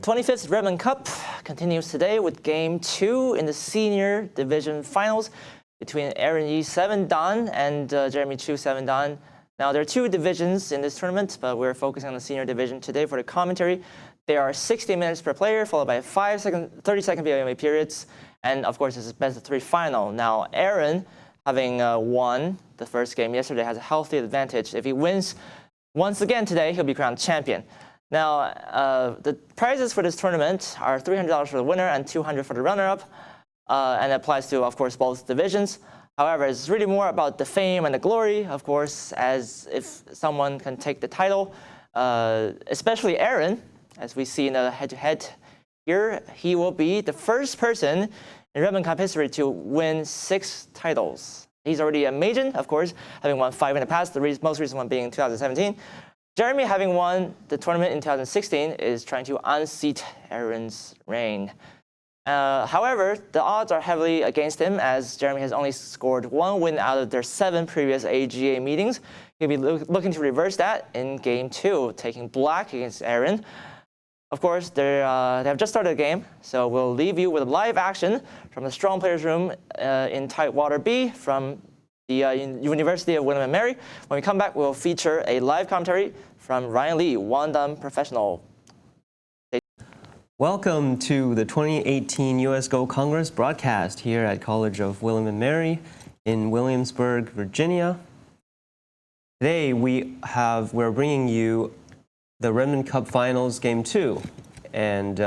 The 25th Redmond Cup continues today with Game 2 in the Senior Division Finals between Ryan Li AGA and Jeremy Chiu AGA. Now, there are two divisions in this tournament, but we're focusing on the Senior Division today for the commentary. There are 60 minutes per player, followed by 30-second VOA periods, and of course, this is best of three final. Now, Aaron, having won the first game yesterday, has a healthy advantage. If he wins once again today, he'll be crowned champion. Now, the prizes for this tournament are $300 for the winner and $200 for the runner-up, and it applies to, of course, both divisions. However, it's really more about the fame and the glory, of course, as if someone can take the title, especially Aaron, as we see in the head-to-head here. He will be the first person in Redmond Cup history to win 6 titles. He's already a Major, of course, having won 5 in the past, the most recent one being in 2017. Jeremy, having won the tournament in 2016, is trying to unseat Aaron's reign. However, the odds are heavily against him, as Jeremy has only scored 1 win out of their 7 previous AGA meetings. He'll be looking to reverse that in Game 2, taking black against Aaron. Of course, they have just started the game, so we'll leave you with live action from the Strong Players Room in Tidewater B from the University of William & Mary. When we come back, we'll feature a live commentary from Ryan Li, one-done professional. Welcome to the 2018 US Go Congress broadcast here at College of William & Mary in Williamsburg, Virginia. Today we're bringing you the Redmond Cup Finals Game 2, and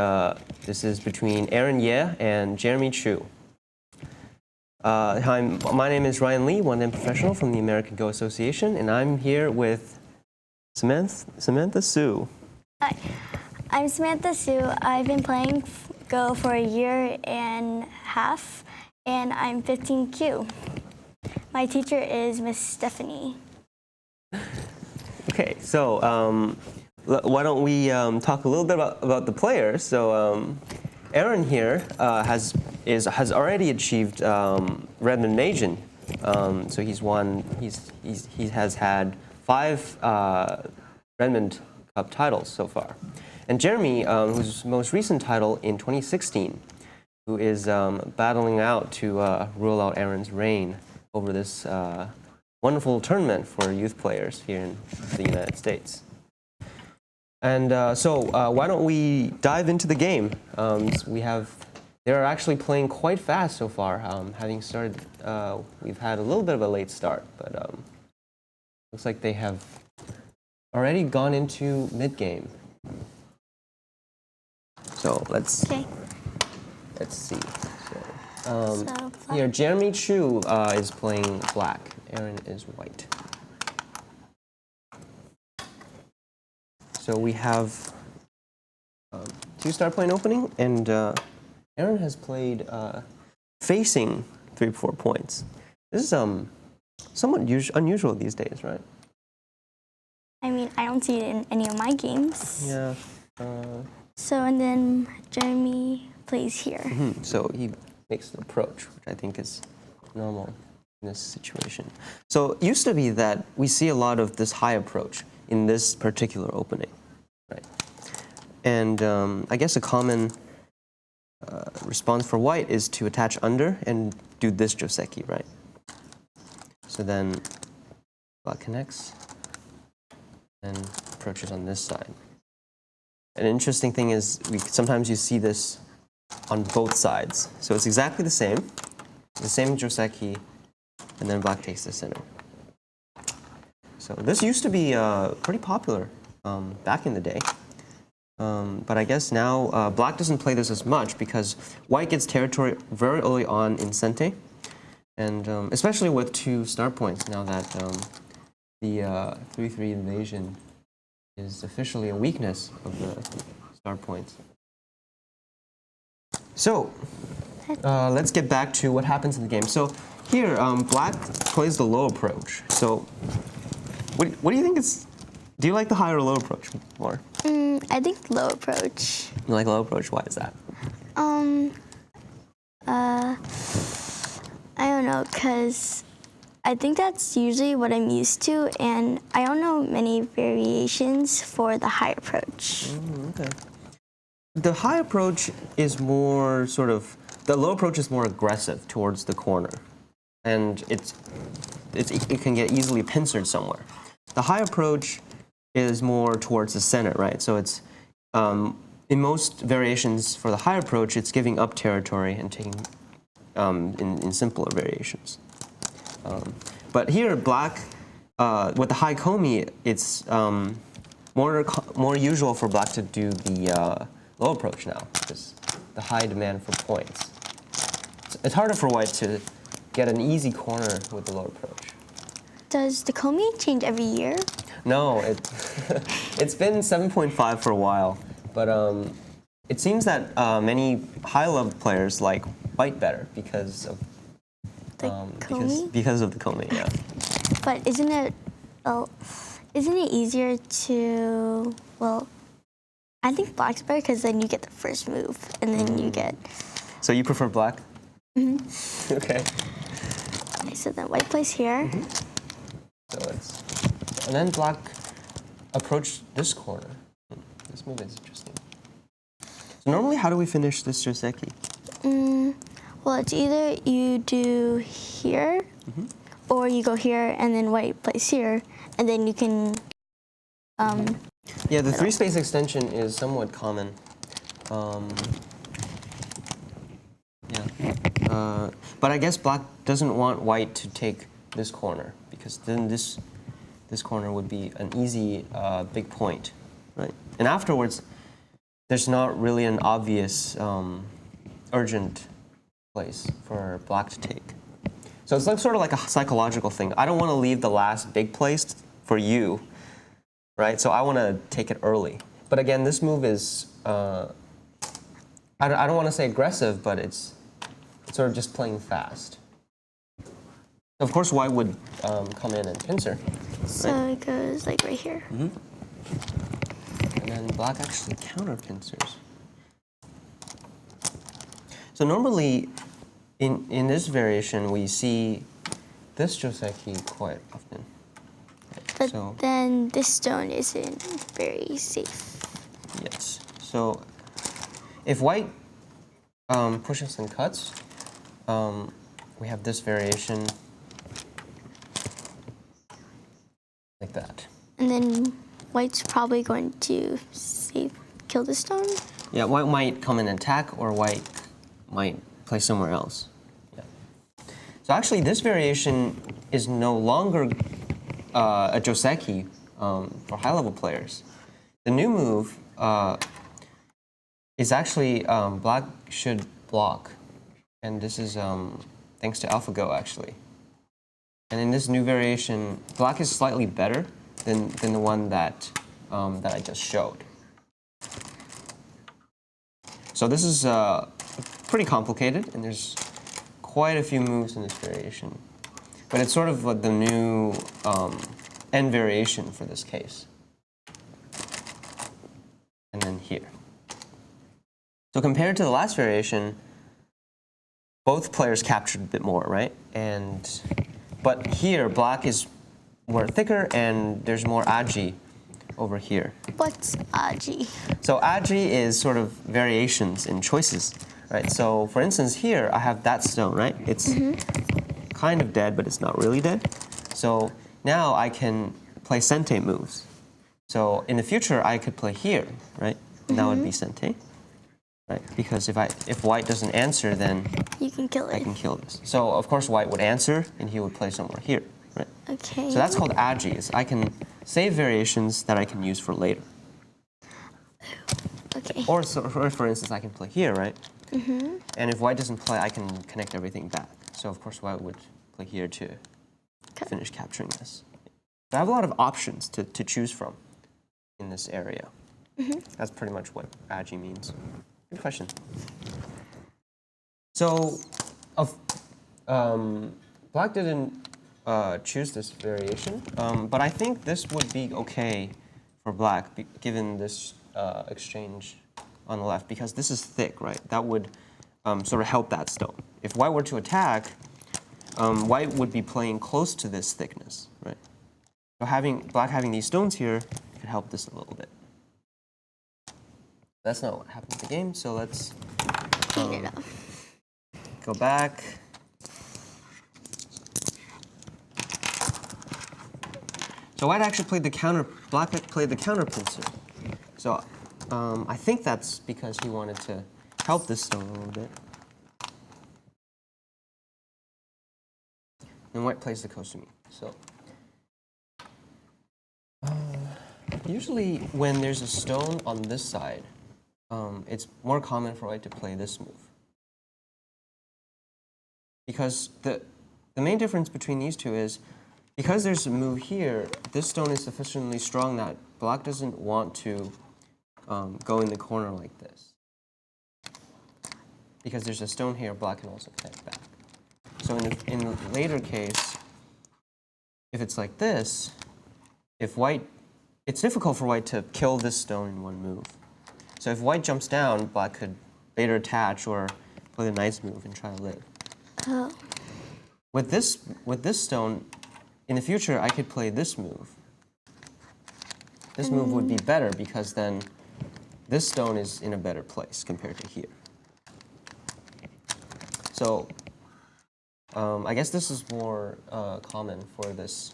this is between Ryan Li and Jeremy Chiu. Hi, my name is Ryan Li, one-time professional from the American Go Association, and I'm here with Samantha Soo. Hi, I'm Samantha Soo. I've been playing Go for 1.5 years, and I'm 15Q. My teacher is Miss Stephanie. Okay, so why don't we talk a little bit about the players? So Aaron here has already achieved Redmond Major. So he has had 5 Redmond Cup titles so far. And Jeremy, whose most recent title in 2016, who is battling out to rule out Aaron's reign over this wonderful tournament for youth players here in the United States. And so why don't we dive into the game? They're actually playing quite fast so far. Having started, we've had a little bit of a late start, but looks like they have already gone into mid-game. So let's see. So, here, Jeremy Chiu is playing black. Aaron is white. So we have 2 start playing opening, and Aaron has played facing 3-4 points. This is somewhat unusual these days, right? I mean, I don't see it in any of my games. Yeah. And then Jeremy plays here. So he makes an approach, which I think is normal in this situation. So it used to be that we see a lot of this high approach in this particular opening, right? And I guess a common response for white is to attach under and do this joseki, right? So then black connects and approaches on this side. An interesting thing is sometimes you see this on both sides. So it's exactly the same joseki, and then black takes the center. So this used to be pretty popular back in the day. But I guess now black doesn't play this as much because white gets territory very early on in sente, and especially with 2 start points now that the 3-3 invasion is officially a weakness of the start points. So let's get back to what happens in the game. So here, black plays the low approach. So what do you think is? Do you like the high or low approach more? I think low approach. You like low approach? Why is that? I don't know, because I think that's usually what I'm used to, and I don't know many variations for the high approach. Okay. The high approach is more sort of, the low approach is more aggressive towards the corner. And it can get easily pincered somewhere. The high approach is more towards the center, right? So it's, in most variations for the high approach, it's giving up territory and taking, in simpler variations. But here, black, with the high komi, it's more usual for black to do the low approach now, because the high demand for points. It's harder for white to get an easy corner with the low approach. Does the komi change every year? No, it's been 7.5 for a while, but it seems that many high-level players like white better because of The komi? because of the komi, yeah. But isn't it easier to, well, I think black's better because then you get the first move and then you get... So you prefer black? Mm-hmm. Okay. Okay, so then white plays here. Mm-hmm. So and then black approach this corner. This move is interesting. So normally, how do we finish this joseki? Well, it's either you do here, or you go here and then white plays here, and then you can. Yeah, the three-space extension is somewhat common. Yeah. But I guess black doesn't want white to take this corner because then this corner would be an easy big point, right? And afterwards, there's not really an obvious urgent place for black to take. So it's like sort of like a psychological thing. I don't want to leave the last big place for you, right? So I want to take it early. But again, this move is, I don't want to say aggressive, but it's sort of just playing fast. Of course, white would come in and pincer. So right? it goes like right here. And then black actually counter pincers. So normally, in this variation, we see this joseki quite often. But So, then this stone isn't very safe. yes. So if white pushes and cuts, we have this variation like that. And then white's probably going to kill the stone. Yeah, white might come and attack, or white might play somewhere else. Yeah. So actually, this variation is no longer a joseki for high-level players. The new move is actually black should block, and this is thanks to AlphaGo actually. And in this new variation, black is slightly better than the one that I just showed. So this is pretty complicated, and there's quite a few moves in this variation. But it's sort of like the new end variation for this case. And then here. So compared to the last variation, both players captured a bit more, right? But here, black is more thicker, and there's more aji over here. What's aji? So aji is sort of variations in choices, right? So for instance, here I have that stone, right? It's kind of dead, but it's not really dead. So now I can play sente moves. So in the future, I could play here, right? And that would be sente, right? Because if white doesn't answer, then You can kill it. I can kill this. So of course, white would answer, and he would play somewhere here, right? Okay. So that's called aji. I can save variations that I can use for later. Okay. Or for instance, I can play here, right? And if white doesn't play, I can connect everything back. So of course, white would play here to finish capturing this. So I have a lot of options to choose from in this area. That's pretty much what aji means. Good question. So, black didn't choose this variation, but I think this would be okay for black, given this exchange on the left, because this is thick, right? That would sort of help that stone. If white were to attack, white would be playing close to this thickness, right? So black having these stones here could help this a little bit. That's not what happened in the game, so let's Clean it up. go back. So white actually played the counter, black played the counter pincer. So I think that's because he wanted to help this stone a little bit. And white plays the kosumi. So usually when there's a stone on this side, it's more common for white to play this move. Because the main difference between these two is, because there's a move here, this stone is sufficiently strong that black doesn't want to go in the corner like this. Because there's a stone here, black can also connect back. So in the later case, if it's like this, if white, it's difficult for white to kill this stone in one move. So if white jumps down, black could later attach or play the nice move and try to live. Oh. With this stone, in the future, I could play this move. This move would be better because then this stone is in a better place compared to here. So I guess this is more common for this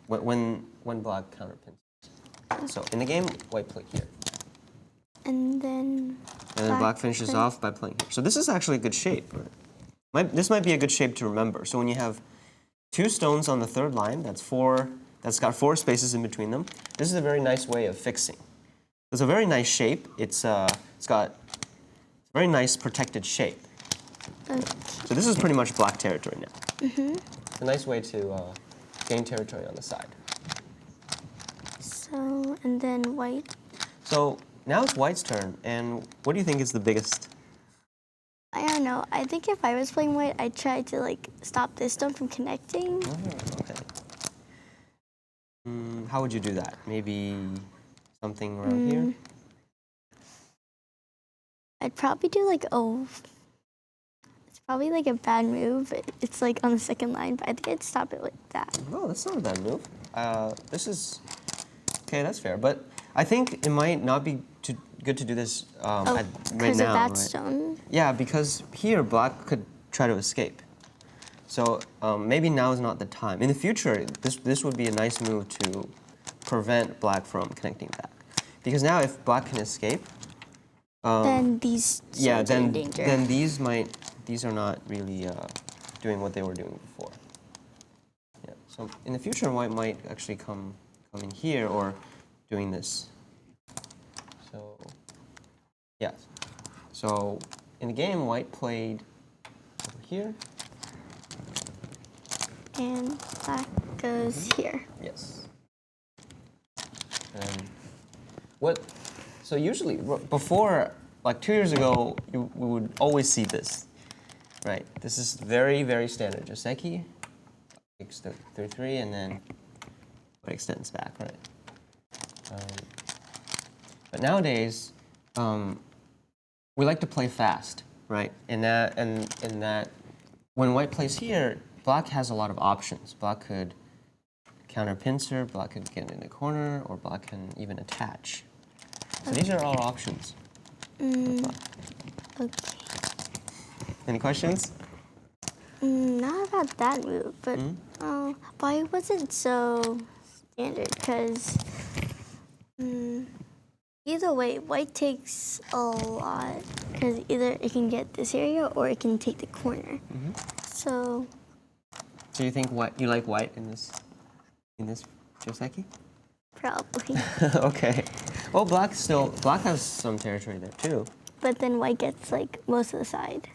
when black counterpins. So in the game, white played here. And then Black finishes off by playing here. So this is actually a good shape. This might be a good shape to remember. So when you have two stones on the third line, that's got 4 spaces in between them. This is a very nice way of fixing. It's a very nice shape. It's got a very nice protected shape. Okay. So this is pretty much black territory now. Mm-hmm. It's a nice way to gain territory on the side. So, and then white. So now it's white's turn, and what do you think is the biggest? I don't know. I think if I was playing white, I'd try to like stop this stone from connecting. Oh, okay. How would you do that? Maybe something around here? I'd probably do like it's probably like a bad move. It's like on the second line, but I think I'd stop it like that. Oh, that's not a bad move. This is okay. That's fair, but I think it might not be good to do this right now. Because of that right? stone. Yeah, because here black could try to escape. So maybe now is not the time. In the future, this would be a nice move to prevent black from connecting back. Because now if black can escape, Then these stones are in danger. then these are not really doing what they were doing before. Yeah. So in the future, white might actually come in here or doing this. So yeah. So in the game, white played over here. And black goes here. Yes. And so usually before, like 2 years ago, we would always see this, right? This is very, very standard. Joseki takes the 3-3 and then it extends back, right? But nowadays, we like to play fast, right? And that when white plays here, black has a lot of options. Black could counter pincer, black could get in the corner, or black can even attach. So these are all options. Okay. Any questions? Not about that move, but why wasn't so standard? Because either way, white takes a lot. Because either it can get this area or it can take the corner. So you think you like white in this Joseki? probably. Okay. Well, black has some territory there too. But then white gets like most of the side.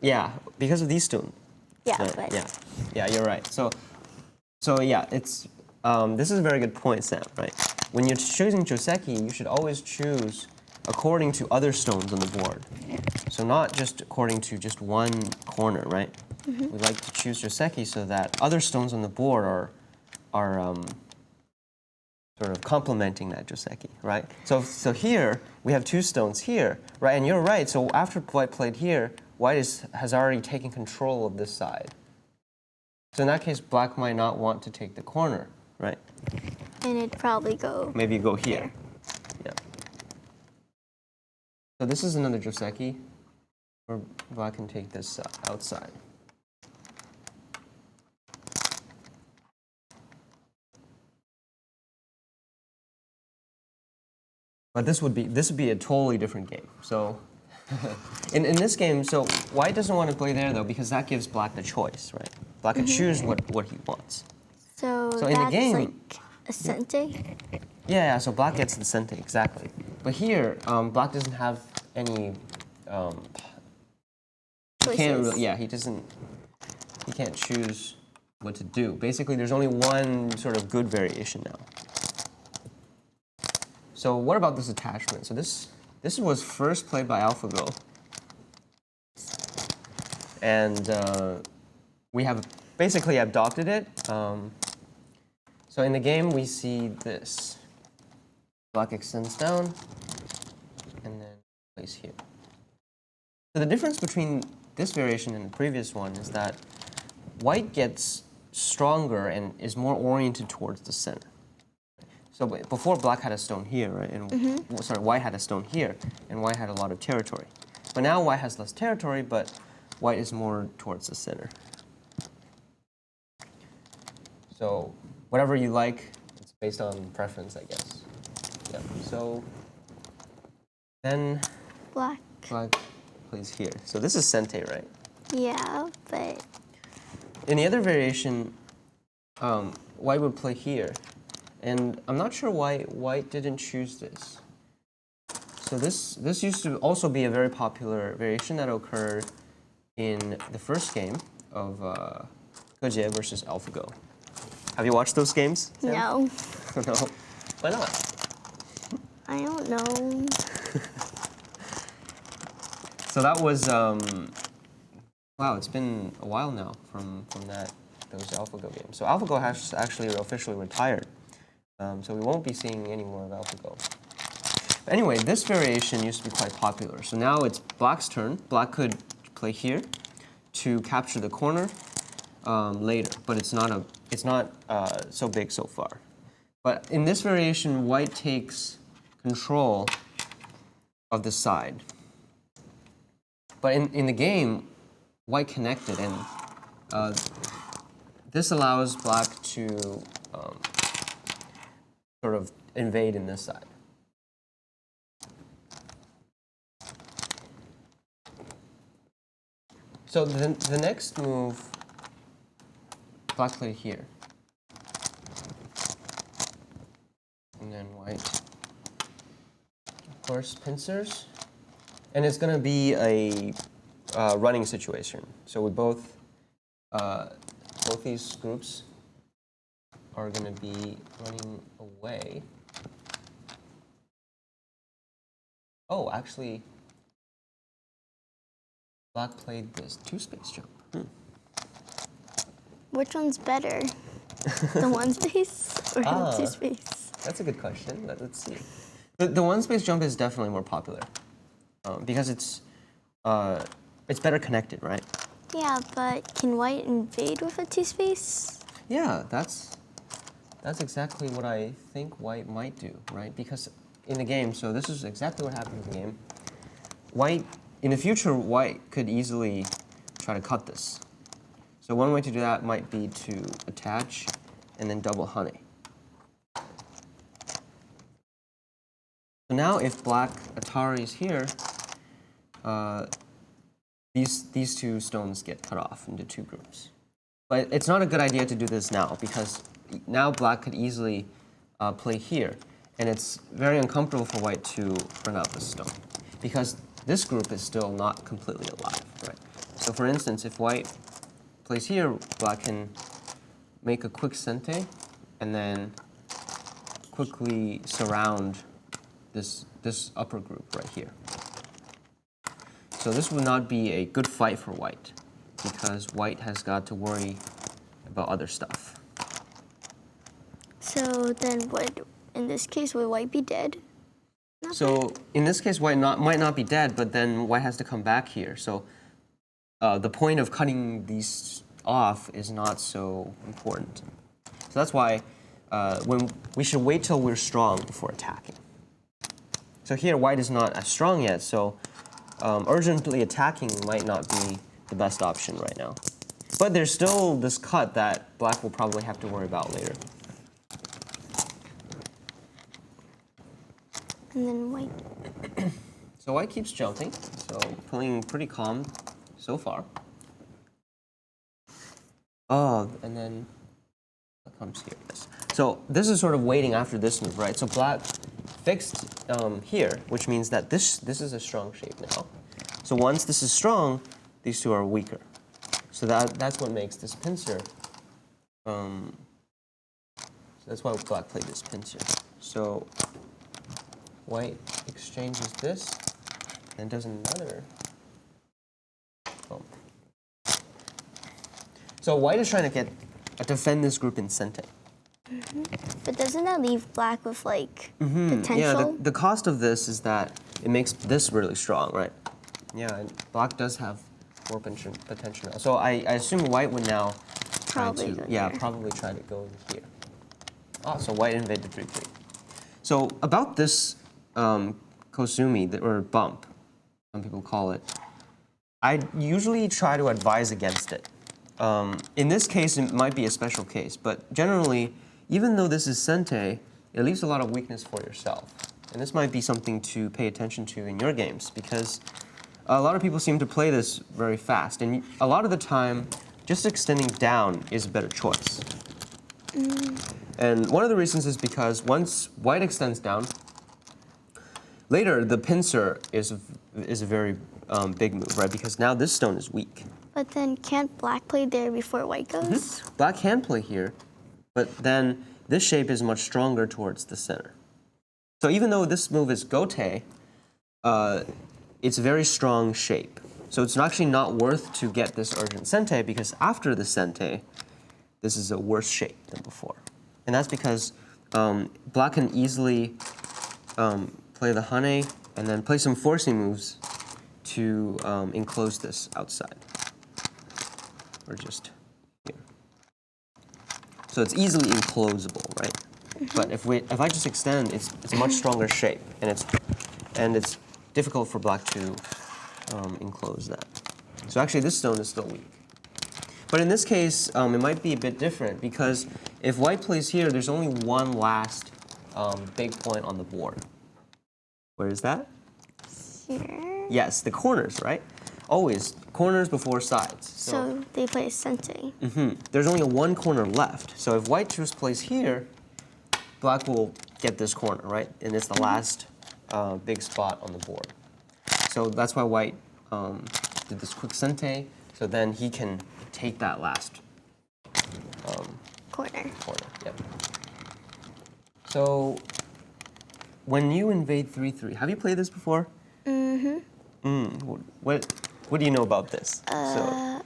Yeah, because of these stones. Yeah, Right, but yeah, you're right. So yeah, it's this is a very good point, Sam. Right? When you're choosing Joseki, you should always choose according to other stones on the board. So not just according to just one corner, right? We like to choose Joseki so that other stones on the board are sort of complementing that Joseki, right? So here we have 2 stones here, right? And you're right. So after white played here, white has already taken control of this side. So in that case, black might not want to take the corner, right? And it'd probably go. Maybe go here. Yeah. So this is another Joseki, where black can take this outside. But this would be a totally different game. So in this game, so white doesn't want to play there though because that gives black the choice, right? Black can choose what he wants. So in the that's game, like a sente? Yeah, so black gets the sente, exactly. But here, black doesn't have any. He can't really, yeah, he can't choose what to do. Basically, there's only one sort of good variation now. So what about this attachment? So this was first played by AlphaGo. And we have basically adopted it. So in the game, we see this. Black extends down, and then plays here. So the difference between this variation and the previous one is that white gets stronger and is more oriented towards the center. So before black had a stone here, right? And sorry, white had a stone here, and white had a lot of territory. But now white has less territory, but white is more towards the center. So whatever you like, it's based on preference, I guess. Yeah. So then Black. black plays here. So this is sente, right? Yeah, but In the other variation, white would play here. And I'm not sure why white didn't choose this. So this used to also be a very popular variation that occurred in the first game of Ge versus AlphaGo. Have you watched those games, Sam? no. No. Why not? I don't know. So that was wow. It's been a while now from those AlphaGo games. So AlphaGo has actually officially retired. So we won't be seeing any more of AlphaGo. But anyway, this variation used to be quite popular. So now it's black's turn. Black could play here to capture the corner later, but it's not so big so far. But in this variation, white takes control of the side. But in the game, white connected, and this allows black to sort of invade in this side. So the next move, black played here. And then white, of course, pincers. And it's going to be a running situation. So we both these groups are going to be running away. Oh, actually, black played this two-space jump. Which one's better? The one space or the two space? That's a good question. Let's see. The one-space jump is definitely more popular because it's better connected, right? Yeah, but can white invade with a two space? Yeah, that's exactly what I think white might do, right? Because in the game, so this is exactly what happened in the game. White, in the future, white could easily try to cut this. So one way to do that might be to attach and then double honey. So now if black Atari is here, these two stones get cut off into two groups. But it's not a good idea to do this now because now black could easily play here. And it's very uncomfortable for white to bring out this stone because this group is still not completely alive, right? So for instance, if white plays here, black can make a quick sente and then quickly surround this upper group right here. So this would not be a good fight for white because white has got to worry about other stuff. So then in this case, would white be dead? So in this case, white might not be dead, but then white has to come back here. So the point of cutting these off is not so important. So that's why when we should wait till we're strong before attacking. So here, white is not as strong yet, so urgently attacking might not be the best option right now. But there's still this cut that black will probably have to worry about later. And then white. So white keeps jumping, so playing pretty calm so far. Oh, and then what comes here? Yes. So this is sort of waiting after this move, right? So black fixed here, which means that this is a strong shape now. So once this is strong, these two are weaker. So that's what makes this pincer. So that's why black played this pincer. So white exchanges this and does another bump. So white is trying to defend this group in sente. But doesn't that leave black with like potential? Yeah, the cost of this is that it makes this really strong, right? Yeah, and black does have more potential now. So I assume white would now Probably go there. probably try to go here. Oh, so white invaded 3-3. So about this kosumi, or bump, some people call it, I usually try to advise against it. In this case, it might be a special case, but generally, even though this is sente, it leaves a lot of weakness for yourself. And this might be something to pay attention to in your games, because a lot of people seem to play this very fast, and a lot of the time, just extending down is a better choice. And one of the reasons is because once white extends down, later the pincer is a very big move, right? Because now this stone is weak. But then can't black play there before white goes? Black can play here, but then this shape is much stronger towards the center. So even though this move is gote, it's a very strong shape. So it's actually not worth to get this urgent sente, because after the sente, this is a worse shape than before. And that's because black can easily play the hane and then play some forcing moves to enclose this outside. Or just here. So it's easily enclosable, right? But if I just extend, it's a much stronger shape, and it's difficult for black to enclose that. So actually, this stone is still weak. But in this case, it might be a bit different, because if white plays here, there's only one last big point on the board. Where is that? Here. Yes, the corners, right? Always corners before sides. So they play sente. There's only one corner left. So if white just plays here, black will get this corner, right? And it's the last big spot on the board. So that's why white did this quick sente, so then he can take that last Corner. Yep. So when you invade 3-3, have you played this before? What do you know about this? The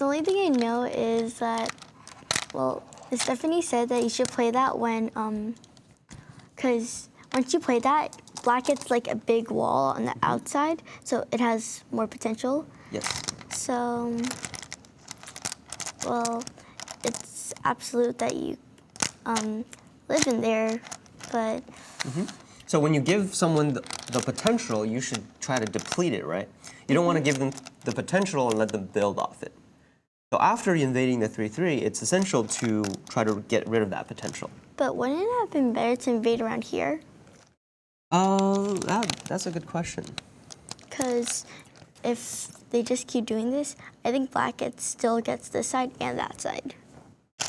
only thing I know is that, well, Stephanie said that you should play that when, because once you play that, black gets like a big wall on the outside, so it has more potential. Yes. So, well, it's absolute that you live in there, but... So when you give someone the potential, you should try to deplete it, right? You don't want to give them the potential and let them build off it. So after invading the 3-3, it's essential to try to get rid of that potential. But wouldn't it have been better to invade around here? That's a good question. Because if they just keep doing this, I think black still gets this side and that side.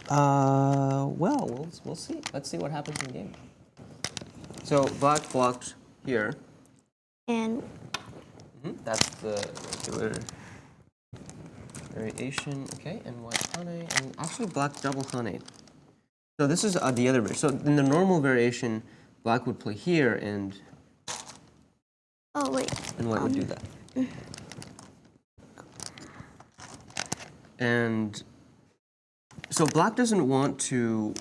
Well, we'll see. Let's see what happens in game. So black blocked here. And That's the regular variation. Okay, and white hane, and actually black double hane. So this is the other variation. So in the normal variation, black would play here, and oh wait, white would do that. And so black doesn't want to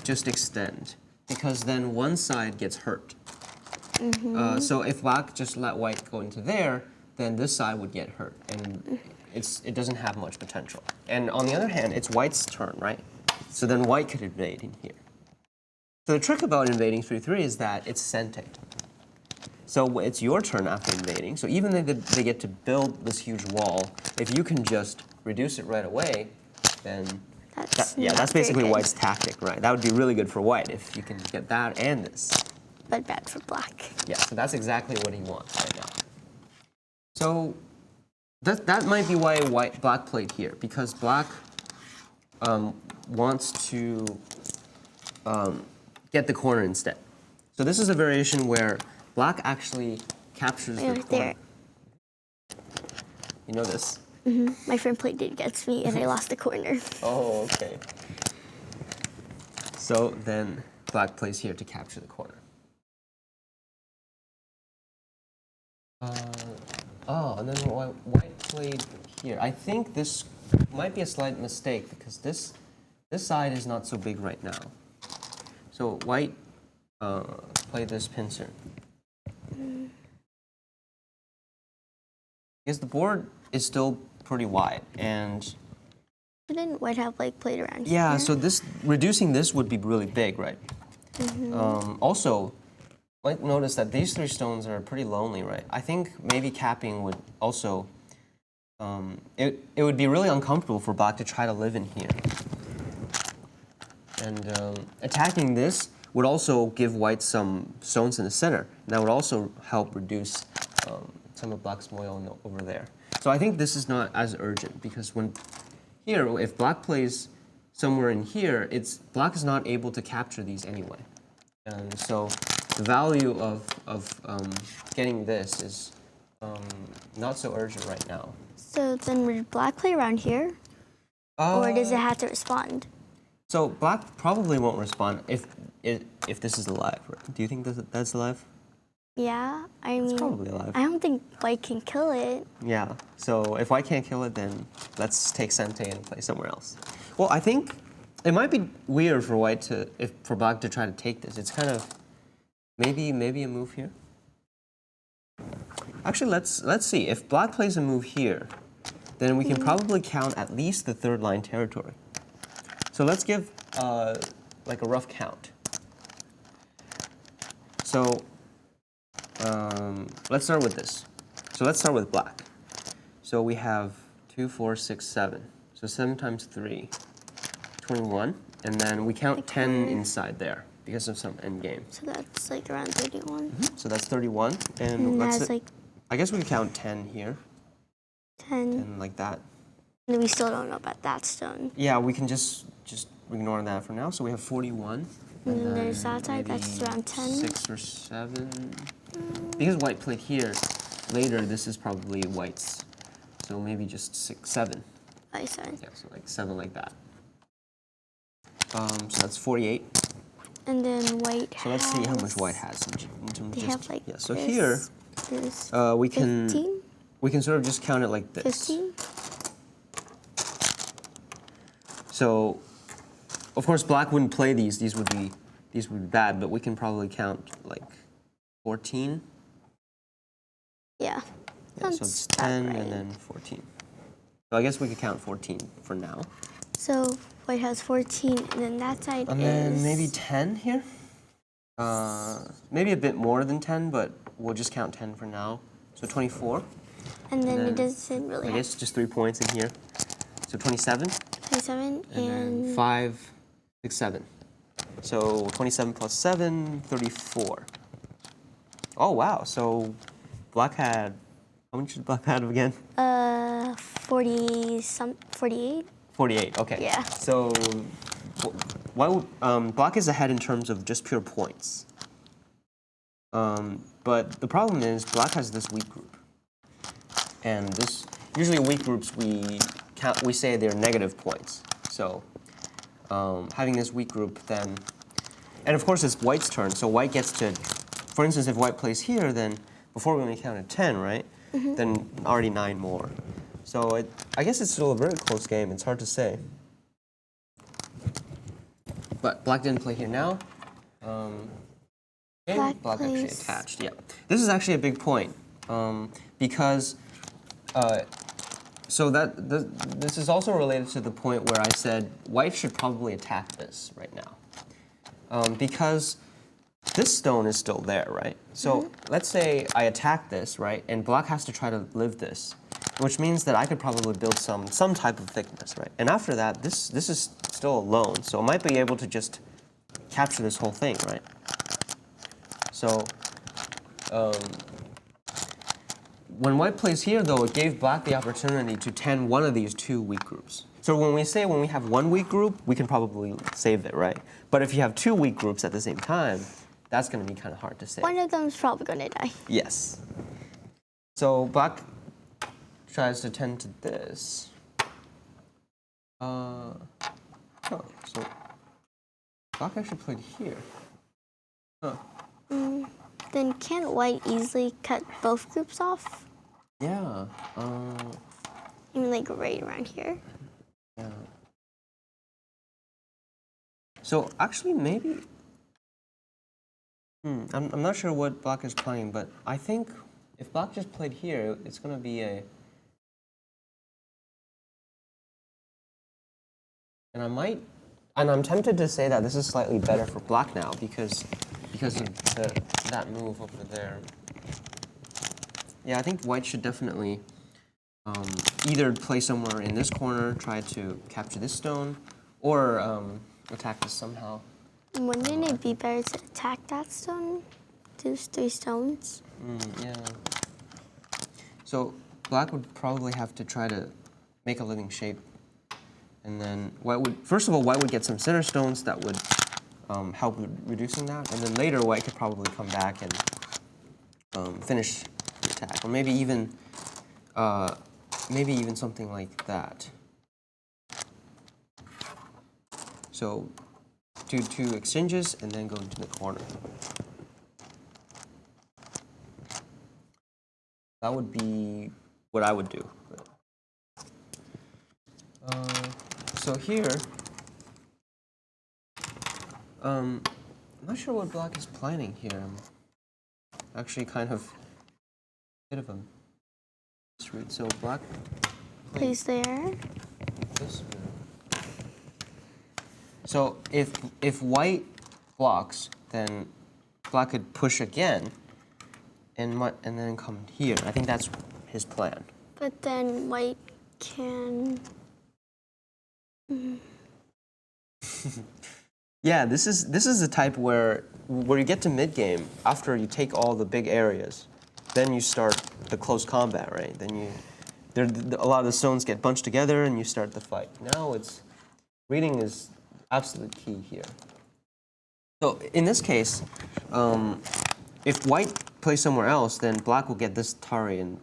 just extend, because then one side gets hurt. So if black just let white go into there, then this side would get hurt, and it doesn't have much potential. And on the other hand, it's white's turn, right? So then white could invade in here. So the trick about invading 3-3 is that it's sente. So it's your turn after invading. So even though they get to build this huge wall, if you can just reduce it right away, then that's basically White's tactic, right? That would be really good for White if you can get that and this. But bad for Black. Yeah, so that's exactly what he wants right now. So that might be why Black played here, because Black wants to get the corner instead. So this is a variation where Black actually captures the corner. You know this? My friend played it against me, and I lost the corner. Oh, okay. So then Black plays here to capture the corner. And then White played here. I think this might be a slight mistake because this side is not so big right now. So White played this pincer. Because the board is still pretty wide, and Didn't White have like played around yeah, here? so reducing this would be really big, right? Also, White noticed that these 3 stones are pretty lonely, right? I think maybe capping would also it would be really uncomfortable for Black to try to live in here, and attacking this would also give White some stones in the center. That would also help reduce some of Black's moil over there. So I think this is not as urgent because here, if Black plays somewhere in here, Black is not able to capture these anyway. And so the value of getting this is not so urgent right now. So then would Black play around here? Or does it have to respond? So Black probably won't respond if this is alive. Right? Do you think that's alive? Yeah, I mean, It's probably alive. I don't think White can kill it. Yeah, so if White can't kill it, then let's take Sente and play somewhere else. Well, I think it might be weird for for Black to try to take this. It's kind of maybe a move here. Actually, let's see. If Black plays a move here, then we can probably count at least the 3rd line territory. So let's give like a rough count. So let's start with this. So let's start with Black. So we have 2, 4, 6, 7. So 7 times 3, 21. And then we count 10 inside there because of some end game. So that's like around 31. So that's 31. And that's like I guess we can count 10 here. 10. 10 like that. And we still don't know about that stone. Yeah, we can just ignore that for now. So we have 41. And then there's that side, that's around 10. 6 or 7. Because White played here, later this is probably White's. So maybe just 6, 7. I said. Yeah, so like 7 like that. So that's 48. And then White has... So let's see how much White has in terms They of have like yeah, so this, here, this, we can 15? sort of just count it like this. 15? So, of course, Black wouldn't play these. These would be bad, but we can probably count like 14. Yeah. Yeah, so it's 10 and then 14. So I guess we could count 14 for now. So White has 14, and then that side And then maybe 10 here. Maybe a bit more than 10, but we'll just count 10 for now. So 24. And then it doesn't really I have guess just 3 points in here. So 27. 27 And then 5, 6, 7. So 27 plus 7, 34. Oh, wow. So Black had, how much did Black have again? 48. 48, okay. Yeah. So why would, Black is ahead in terms of just pure points. But the problem is Black has this weak group. And usually weak groups, we say they're negative points. So having this weak group then, and of course it's White's turn, so White gets to, for instance, if White plays here, then before we only counted 10, right? Then already 9 more. So I guess it's still a very close game. It's hard to say. But Black didn't play here now. And Black actually attached. Yeah, this is actually a big point because so this is also related to the point where I said White should probably attack this right now. because this stone is still there, right? So let's say I attack this, right? And black has to try to live this, which means that I could probably build some type of thickness, right? And after that, this is still alone, so it might be able to just capture this whole thing, right? So when white plays here, though, it gave black the opportunity to tend one of these two weak groups. So when we have one weak group, we can probably save it, right? But if you have two weak groups at the same time, that's going to be kind of hard to save. One of them is probably going to die. Yes. So black tries to tend to this. So black actually played here. Huh. Then can't white easily cut both groups off? Yeah. You mean like right around here? Yeah. So actually, maybe. I'm not sure what black is playing, but I think if black just played here, it's going to be a. And I'm tempted to say that this is slightly better for black now because of that move over there. Yeah, I think white should definitely either play somewhere in this corner, try to capture this stone, or attack this somehow. Wouldn't it be better to attack that stone? Those 3 stones? Yeah. So black would probably have to try to make a living shape. And then white would, first of all, white would get some center stones that would help with reducing that. And then later, white could probably come back and finish the attack. Or maybe even something like that. So do 2 exchanges and then go into the corner. That would be what I would do. So here, I'm not sure what black is planning here. I'm actually kind of a bit of a misread. So black Plays there. this way. So if white blocks, then black could push again, and then come here. I think that's his plan. But then white can... Yeah, this is the type where you get to mid game after you take all the big areas, then you start the close combat, right? Then a lot of the stones get bunched together and you start the fight. Now reading is absolute key here. So in this case, if white plays somewhere else, then black will get this Tari, and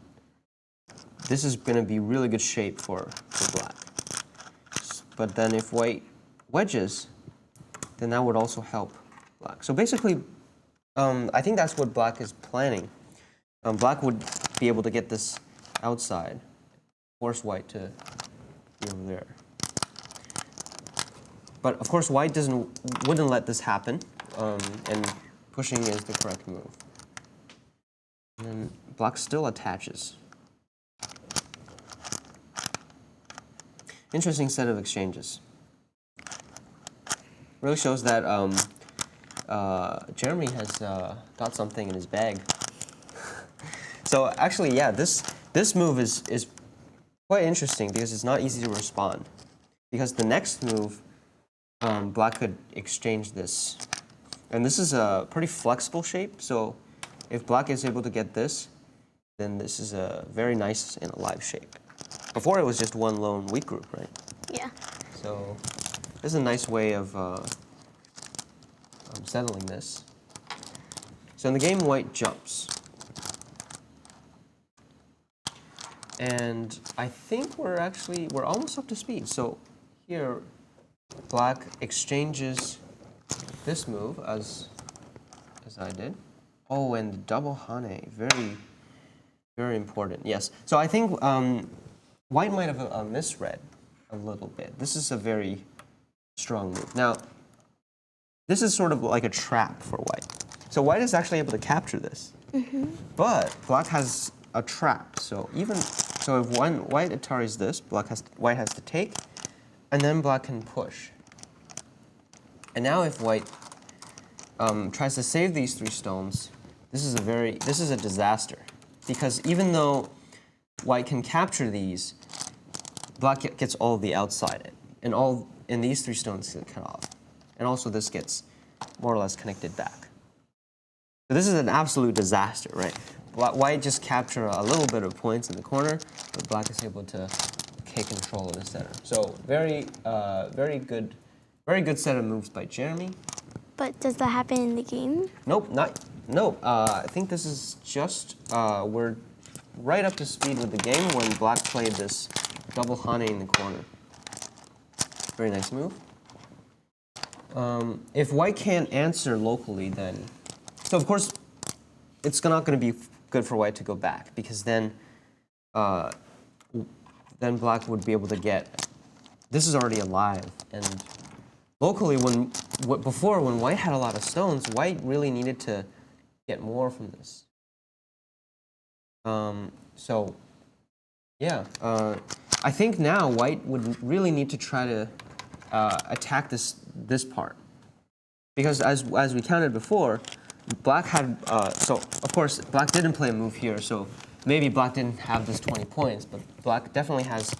this is going to be really good shape for black. But then if white wedges, then that would also help black. So basically, I think that's what black is planning. Black would be able to get this outside, force white to be over there. But of course, white wouldn't let this happen, and pushing is the correct move. And then black still attaches. Interesting set of exchanges. Really shows that Jeremy has got something in his bag. So actually, yeah, this move is quite interesting because it's not easy to respond. Because the next move, black could exchange this. And this is a pretty flexible shape, so if black is able to get this, then this is a very nice and alive shape. Before it was just one lone weak group, right? Yeah. So this is a nice way of settling this. So in the game, white jumps. And I think we're almost up to speed. So here, black exchanges this move as I did. Oh, and the double hane, very, very important. Yes. So I think white might have misread a little bit. This is a very strong move. Now, this is sort of like a trap for white. So white is actually able to capture this. But black has a trap. So if white Ataris this, white has to take, and then black can push. And now if white tries to save these 3 stones, this is a disaster. Because even though white can capture these, black gets all the outside, and these 3 stones get cut off. And also this gets more or less connected back. So this is an absolute disaster, right? White just capture a little bit of points in the corner, but black is able to take control of the center. So very good set of moves by Jeremy. But does that happen in the game? Nope, I think this is just, we're right up to speed with the game when black played this double hane in the corner. Very nice move. If white can't answer locally, then, so of course, it's not going to be good for white to go back, because then black would be able to get, this is already alive, and locally, before when white had a lot of stones, white really needed to get more from this. So, yeah, I think now white would really need to try to attack this part, because as we counted before, black had so of course black didn't play a move here, so maybe black didn't have this 20 points, but black definitely has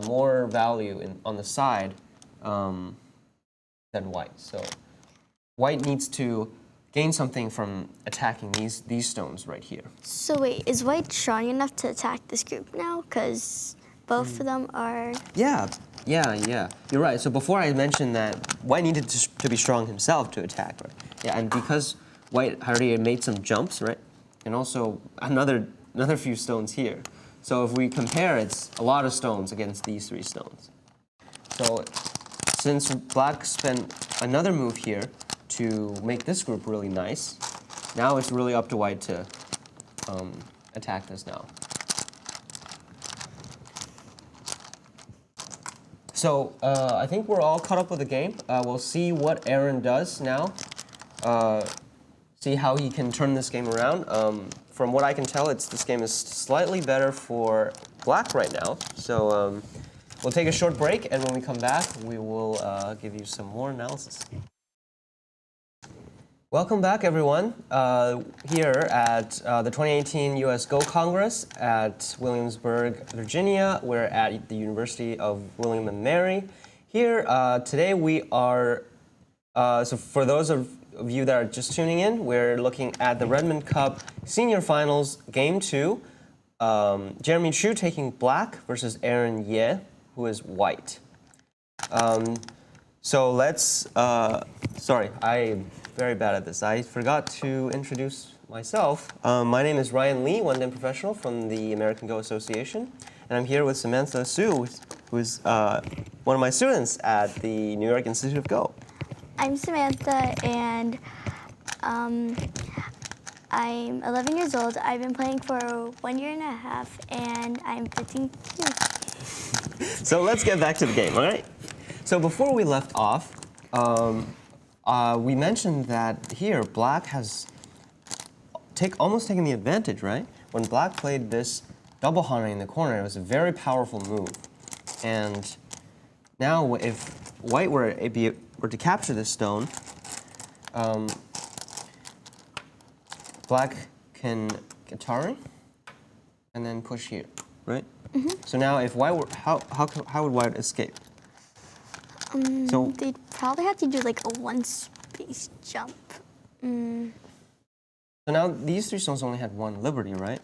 more value on the side than white. So white needs to gain something from attacking these stones right here. So wait, is white strong enough to attack this group now? Because both of them are... Yeah. You're right. So before I mentioned that white needed to be strong himself to attack, right? Yeah, and because white already made some jumps, right? And also another few stones here. So if we compare, it's a lot of stones against these 3 stones. So since black spent another move here to make this group really nice, now it's really up to white to attack this now. So I think we're all caught up with the game. We'll see what Aaron does now. See how he can turn this game around. From what I can tell, this game is slightly better for black right now. So we'll take a short break, and when we come back, we will give you some more analysis. Welcome back, everyone. Here at the 2018 US Go Congress at Williamsburg, Virginia. We're at the University of William and Mary. Here today we are, so for those of you that are just tuning in, we're looking at the Redmond Cup Senior Finals Game 2. Jeremy Chiu taking black versus Ryan Li, who is white. So let's, sorry, I'm very bad at this. I forgot to introduce myself. My name is Ryan Li, one-day professional from the American Go Association, and I'm here with Samantha Soo, who's one of my students at the New York Institute of Go. I'm Samantha, and I'm 11 years old. I've been playing for 1.5 years, and I'm 15 years. So let's get back to the game, all right? So before we left off, we mentioned that here black has almost taken the advantage, right? When black played this double hane in the corner, it was a very powerful move. And now if white were to capture this stone, black can Atari and then push here, right? Mm-hmm. So now if white were, how would white escape? So they'd probably have to do like a one-space jump. So now these 3 stones only had 1 liberty, right?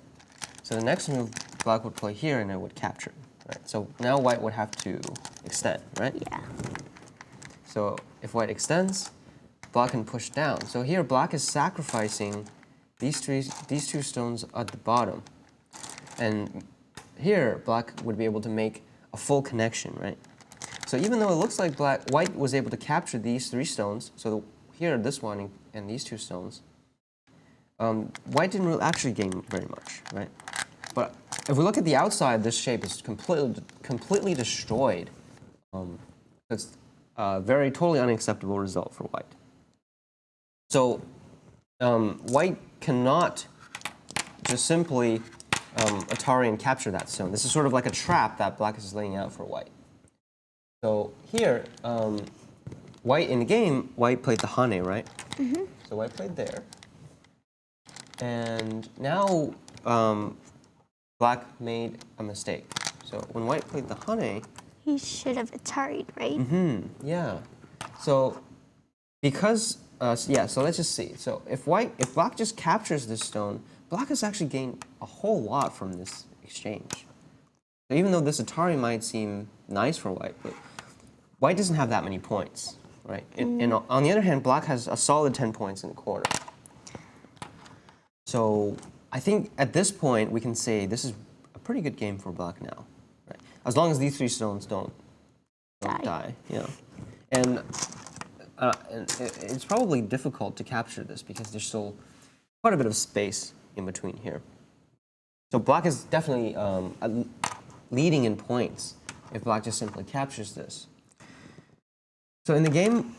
So the next move, black would play here and it would capture, right? So now white would have to extend, right? Yeah. So if white extends, black can push down. So here black is sacrificing these 2 stones at the bottom. And here black would be able to make a full connection, right? So even though it looks like white was able to capture these 3 stones, so here this one and these 2 stones, white didn't really actually gain very much, right? But if we look at the outside, this shape is completely destroyed. It's a very totally unacceptable result for white. So white cannot just simply Atari and capture that stone. This is sort of like a trap that black is laying out for white. So here, white in the game, white played the hane, right? So white played there. And now black made a mistake. So when white played the hane, He should have Atari'd, right? yeah. So because so let's just see. So if black just captures this stone, black has actually gained a whole lot from this exchange. So even though this Atari might seem nice for white, but white doesn't have that many points, right? And on the other hand, black has a solid 10 points in the corner. So I think at this point we can say this is a pretty good game for black now, right? As long as these 3 stones don't die. Yeah. And it's probably difficult to capture this because there's still quite a bit of space in between here. So black is definitely leading in points if black just simply captures this. So in the game,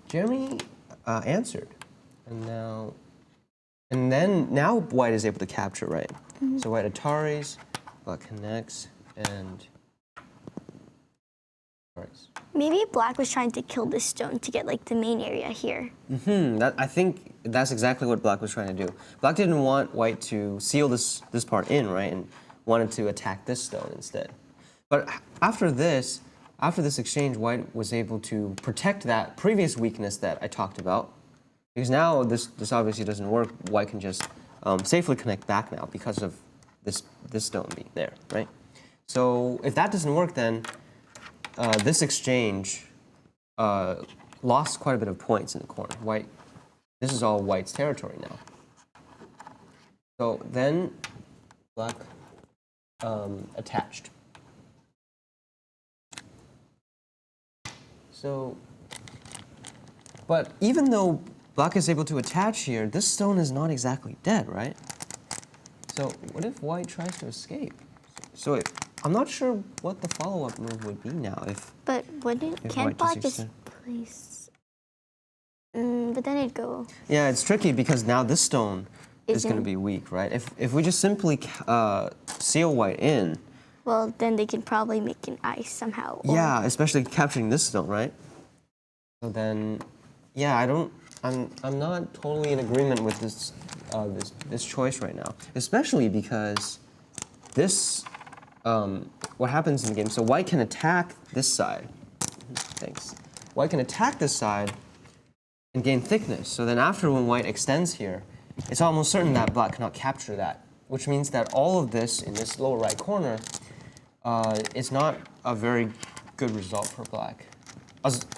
Jeremy answered, and then now white is able to capture, right? So white Ataris, black connects, and Ataris. Maybe black was trying to kill this stone to get like the main area here. I think that's exactly what black was trying to do. Black didn't want white to seal this part in, right, and wanted to attack this stone instead. But after this exchange, white was able to protect that previous weakness that I talked about. Because now this obviously doesn't work. White can just safely connect back now because of this stone being there, right? So if that doesn't work, then this exchange lost quite a bit of points in the corner. This is all white's territory now. So then black attached. So, but even though black is able to attach here, this stone is not exactly dead, right? So what if white tries to escape? So I'm not sure what the follow-up move would be now if. But can't black just place? But then it'd go. Yeah, it's tricky because now this stone is going to be weak, right? If we just simply seal white in. Well, then they can probably make an ice somehow. Yeah, especially capturing this stone, right? So then, yeah, I'm not totally in agreement with this choice right now, especially because this, what happens in the game, so white can attack this side. Thanks. White can attack this side and gain thickness. So then after when white extends here, it's almost certain that black cannot capture that, which means that all of this in this lower right corner is not a very good result for black,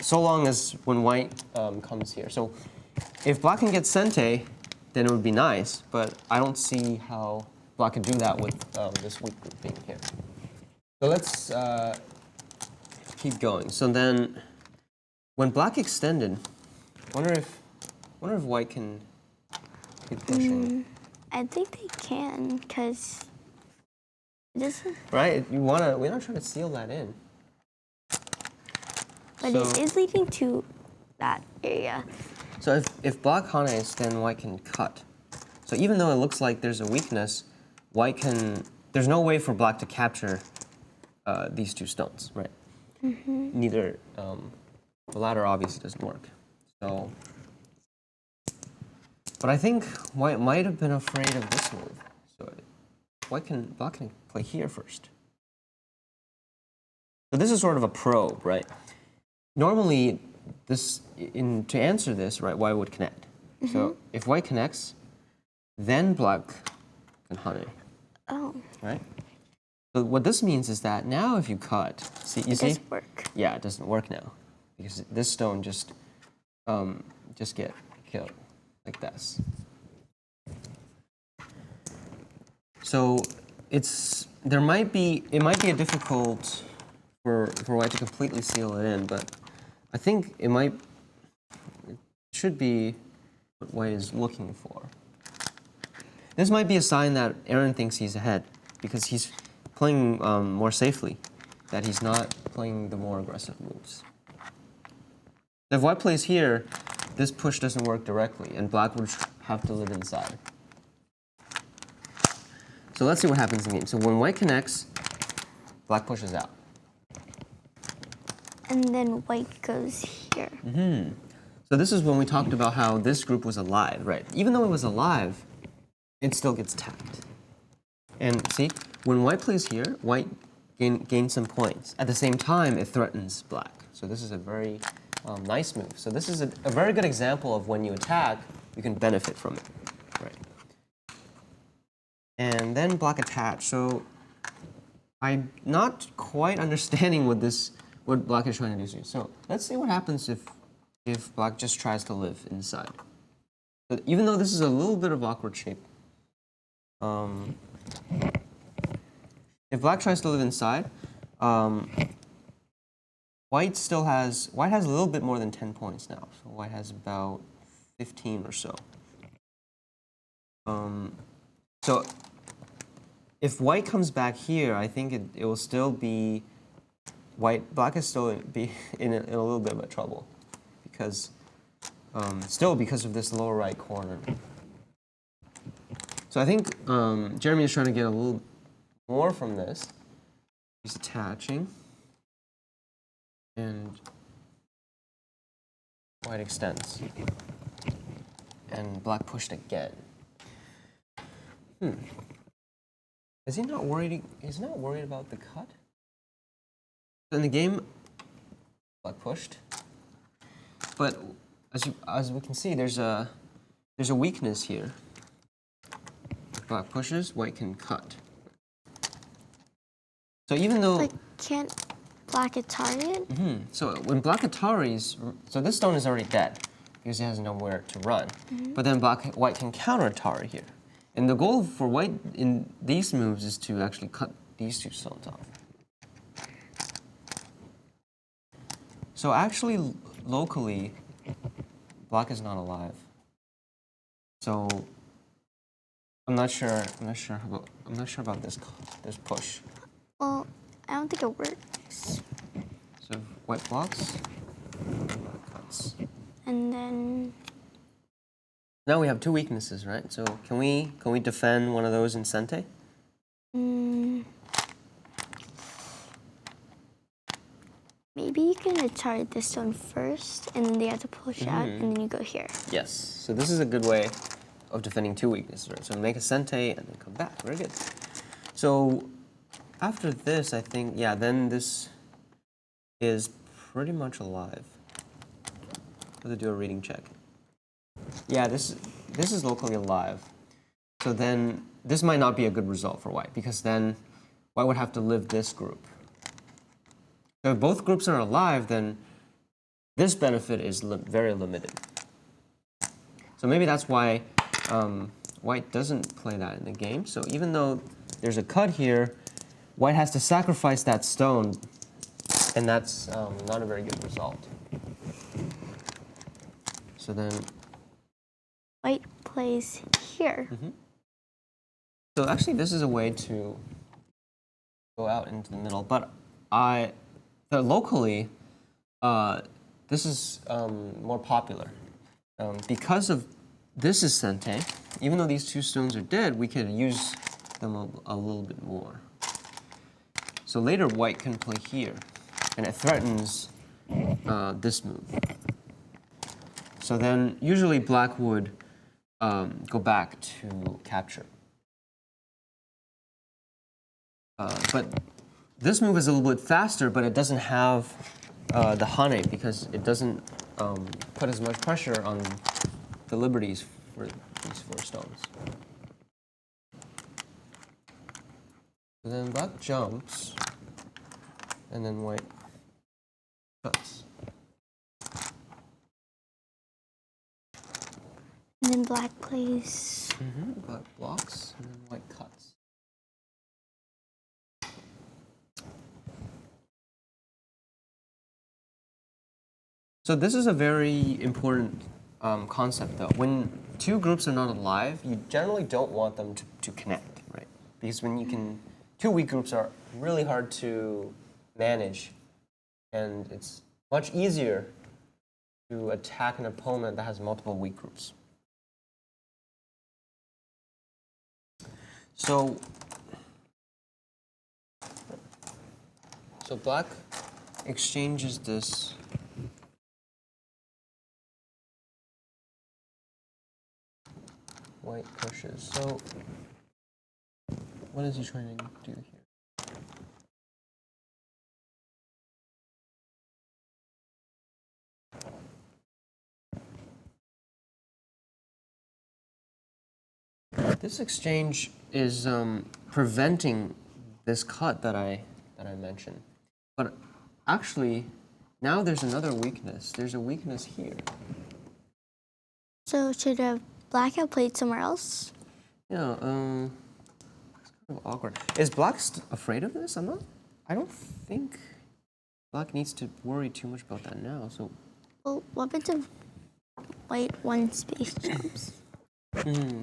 so long as when white comes here. So if black can get Sente, then it would be nice, but I don't see how black can do that with this weak group being here. So let's keep going. So then when black extended, wonder if white can keep pushing. I think they can, because this is. Right? We're not trying to seal that in. But it is leading to that area. So if black hanes, then white can cut. So even though it looks like there's a weakness, there's no way for black to capture these 2 stones, right? Neither, the latter obviously doesn't work. So, but I think white might have been afraid of this move. So black can play here first. So this is sort of a probe, right? Normally, to answer this, right, white would connect. So if white connects, then black can hane. Oh. Right? So what this means is that now if you cut, It doesn't work. Yeah, it doesn't work now because this stone just get killed like this. So it might be a difficult for white to completely seal it in, but I think it should be what white is looking for. This might be a sign that Aaron thinks he's ahead because he's playing more safely, that he's not playing the more aggressive moves. If white plays here, this push doesn't work directly, and black would have to live inside. So let's see what happens in the game. So when white connects, black pushes out. and then white goes here. So this is when we talked about how this group was alive, right? Even though it was alive, it still gets tapped. And see, when white plays here, white gains some points. At the same time, it threatens black. So this is a very nice move. So this is a very good example of when you attack, you can benefit from it, right? And then black attach. So I'm not quite understanding what black is trying to do here. So let's see what happens if black just tries to live inside. But even though this is a little bit of awkward shape, if black tries to live inside, white has a little bit more than 10 points now. So white has about 15 or so. So if white comes back here, I think it will still be black is still be in a little bit of trouble because because of this lower right corner. So I think Jeremy is trying to get a little more from this. He's attaching, and white extends, and black pushed again. Is he not worried? He's not worried about the cut. In the game, black pushed, but as we can see, there's a weakness here. If black pushes, white can cut. So even though Like, can't black Atari it? So when black Ataris, so this stone is already dead because it has nowhere to run. But then white can counter Atari here. And the goal for white in these moves is to actually cut these two stones off. So actually, locally, black is not alive. So I'm not sure about this push. Well, I don't think it works. So white blocks, black cuts. And then Now we have two weaknesses, right? So can we defend one of those in Sente? maybe you can Atari this stone first, and then they have to push out, and then you go here. Yes. So this is a good way of defending two weaknesses, right? So make a Sente and then come back. Very good. So after this, I think, yeah, then this is pretty much alive. Let's do a reading check. Yeah, this is locally alive. So then this might not be a good result for white because then white would have to live this group. So if both groups are alive, then this benefit is very limited. So maybe that's why white doesn't play that in the game. So even though there's a cut here, white has to sacrifice that stone, and that's not a very good result. So then White plays here. So actually, this is a way to go out into the middle. But locally, this is more popular because of this is Sente. Even though these two stones are dead, we could use them a little bit more. So later, white can play here, and it threatens this move. So then, usually, black would go back to capture. But this move is a little bit faster, but it doesn't have the hane because it doesn't put as much pressure on the liberties for these four stones. So then black jumps, and then white cuts. And then black plays. Black blocks, and then white cuts. So this is a very important concept, though. When two groups are not alive, you generally don't want them to connect, right? Because two weak groups are really hard to manage, and it's much easier to attack an opponent that has multiple weak groups. So black exchanges this. White pushes. So, what is he trying to do here? This exchange is preventing this cut that I mentioned. But actually, now there's another weakness. There's a weakness here. So should Black have played somewhere else? Yeah, it's kind of awkward. Is Black afraid of this? I don't think Black needs to worry too much about that now. So, Well, what happens if White one space jumps?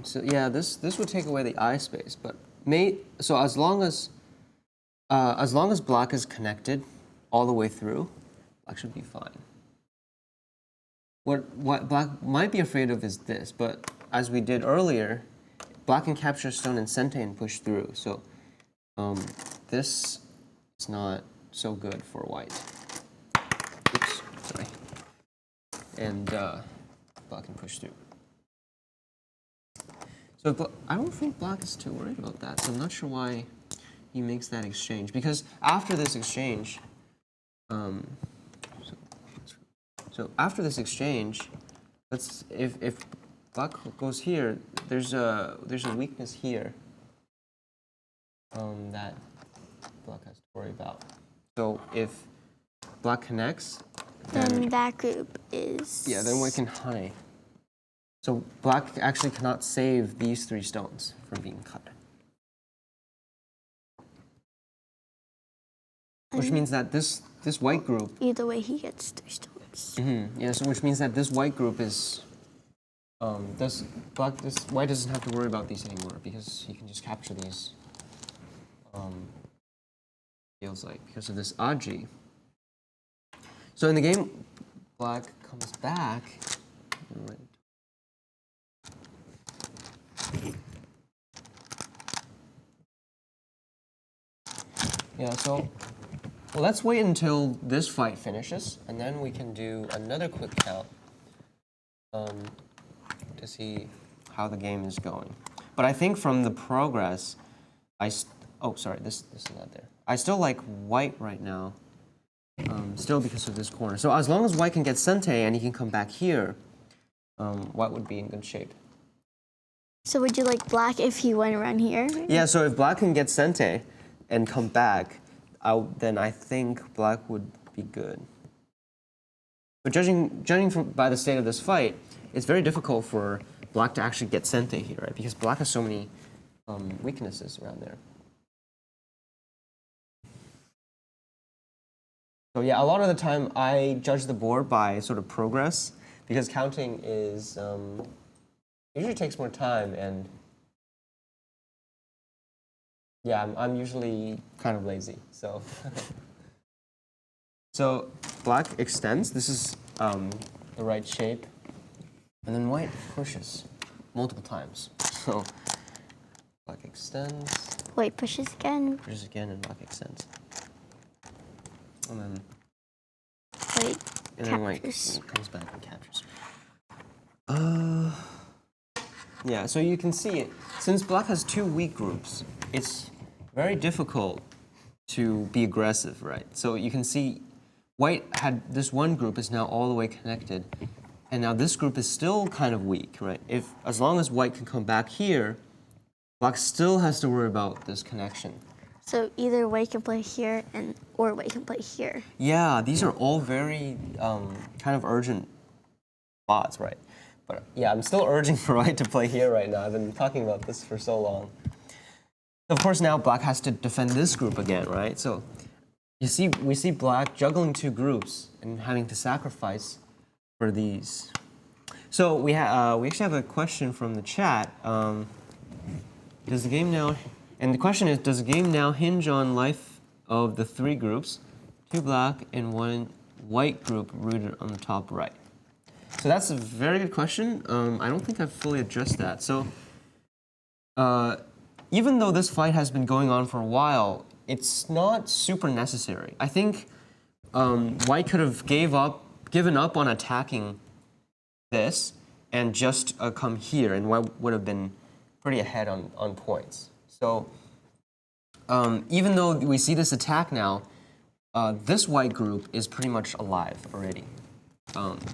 so yeah, this would take away the eye space, but so as long as Black is connected all the way through, Black should be fine. What Black might be afraid of is this, but as we did earlier, Black can capture stone and sente and push through. So this is not so good for White. Oops, sorry. And Black can push through. So I don't think Black is too worried about that. So I'm not sure why he makes that exchange. Because after this exchange, so after this exchange, if Black goes here, there's a weakness here that Black has to worry about. So if Black connects, Then that group is... yeah, then White can honey. So Black actually cannot save these 3 stones from being cut. Which means that this White group... Either way, he gets 3 stones. Yeah, so which means that this White group is... this White doesn't have to worry about these anymore because he can just capture these. Feels like, because of this AGA. So in the game, Black comes back... Yeah, so let's wait until this fight finishes, and then we can do another quick count to see how the game is going. But I think from the progress, oh, sorry, this is not there. I still like White right now, still because of this corner. So as long as White can get sente and he can come back here, White would be in good shape. So would you like Black if he went around here? Yeah, so if Black can get sente and come back, then I think Black would be good. But judging by the state of this fight, it's very difficult for Black to actually get sente here, right? Because Black has so many weaknesses around there. So yeah, a lot of the time I judge the board by sort of progress, because counting is usually takes more time, and yeah, I'm usually kind of lazy, so. So Black extends. This is the right shape, and then White pushes multiple times. So Black extends. White pushes again. Pushes again, and Black extends. And then White comes back and captures. Yeah, so you can see it. Since Black has 2 weak groups, it's very difficult to be aggressive, right? So you can see White had this one group is now all the way connected, and now this group is still kind of weak, right? As long as White can come back here, Black still has to worry about this connection. So either White can play here or White can play here. Yeah, these are all very kind of urgent spots, right? But yeah, I'm still urging for White to play here right now. I've been talking about this for so long. Of course, now Black has to defend this group again, right? So we see Black juggling 2 groups and having to sacrifice for these. So we actually have a question from the chat. Does the game now? And the question is, does the game now hinge on life of the 3 groups, 2 Black and 1 White group rooted on the top right? So that's a very good question. I don't think I've fully addressed that. So even though this fight has been going on for a while, it's not super necessary. I think white could have given up on attacking this and just come here, and white would have been pretty ahead on points. So even though we see this attack now, this white group is pretty much alive already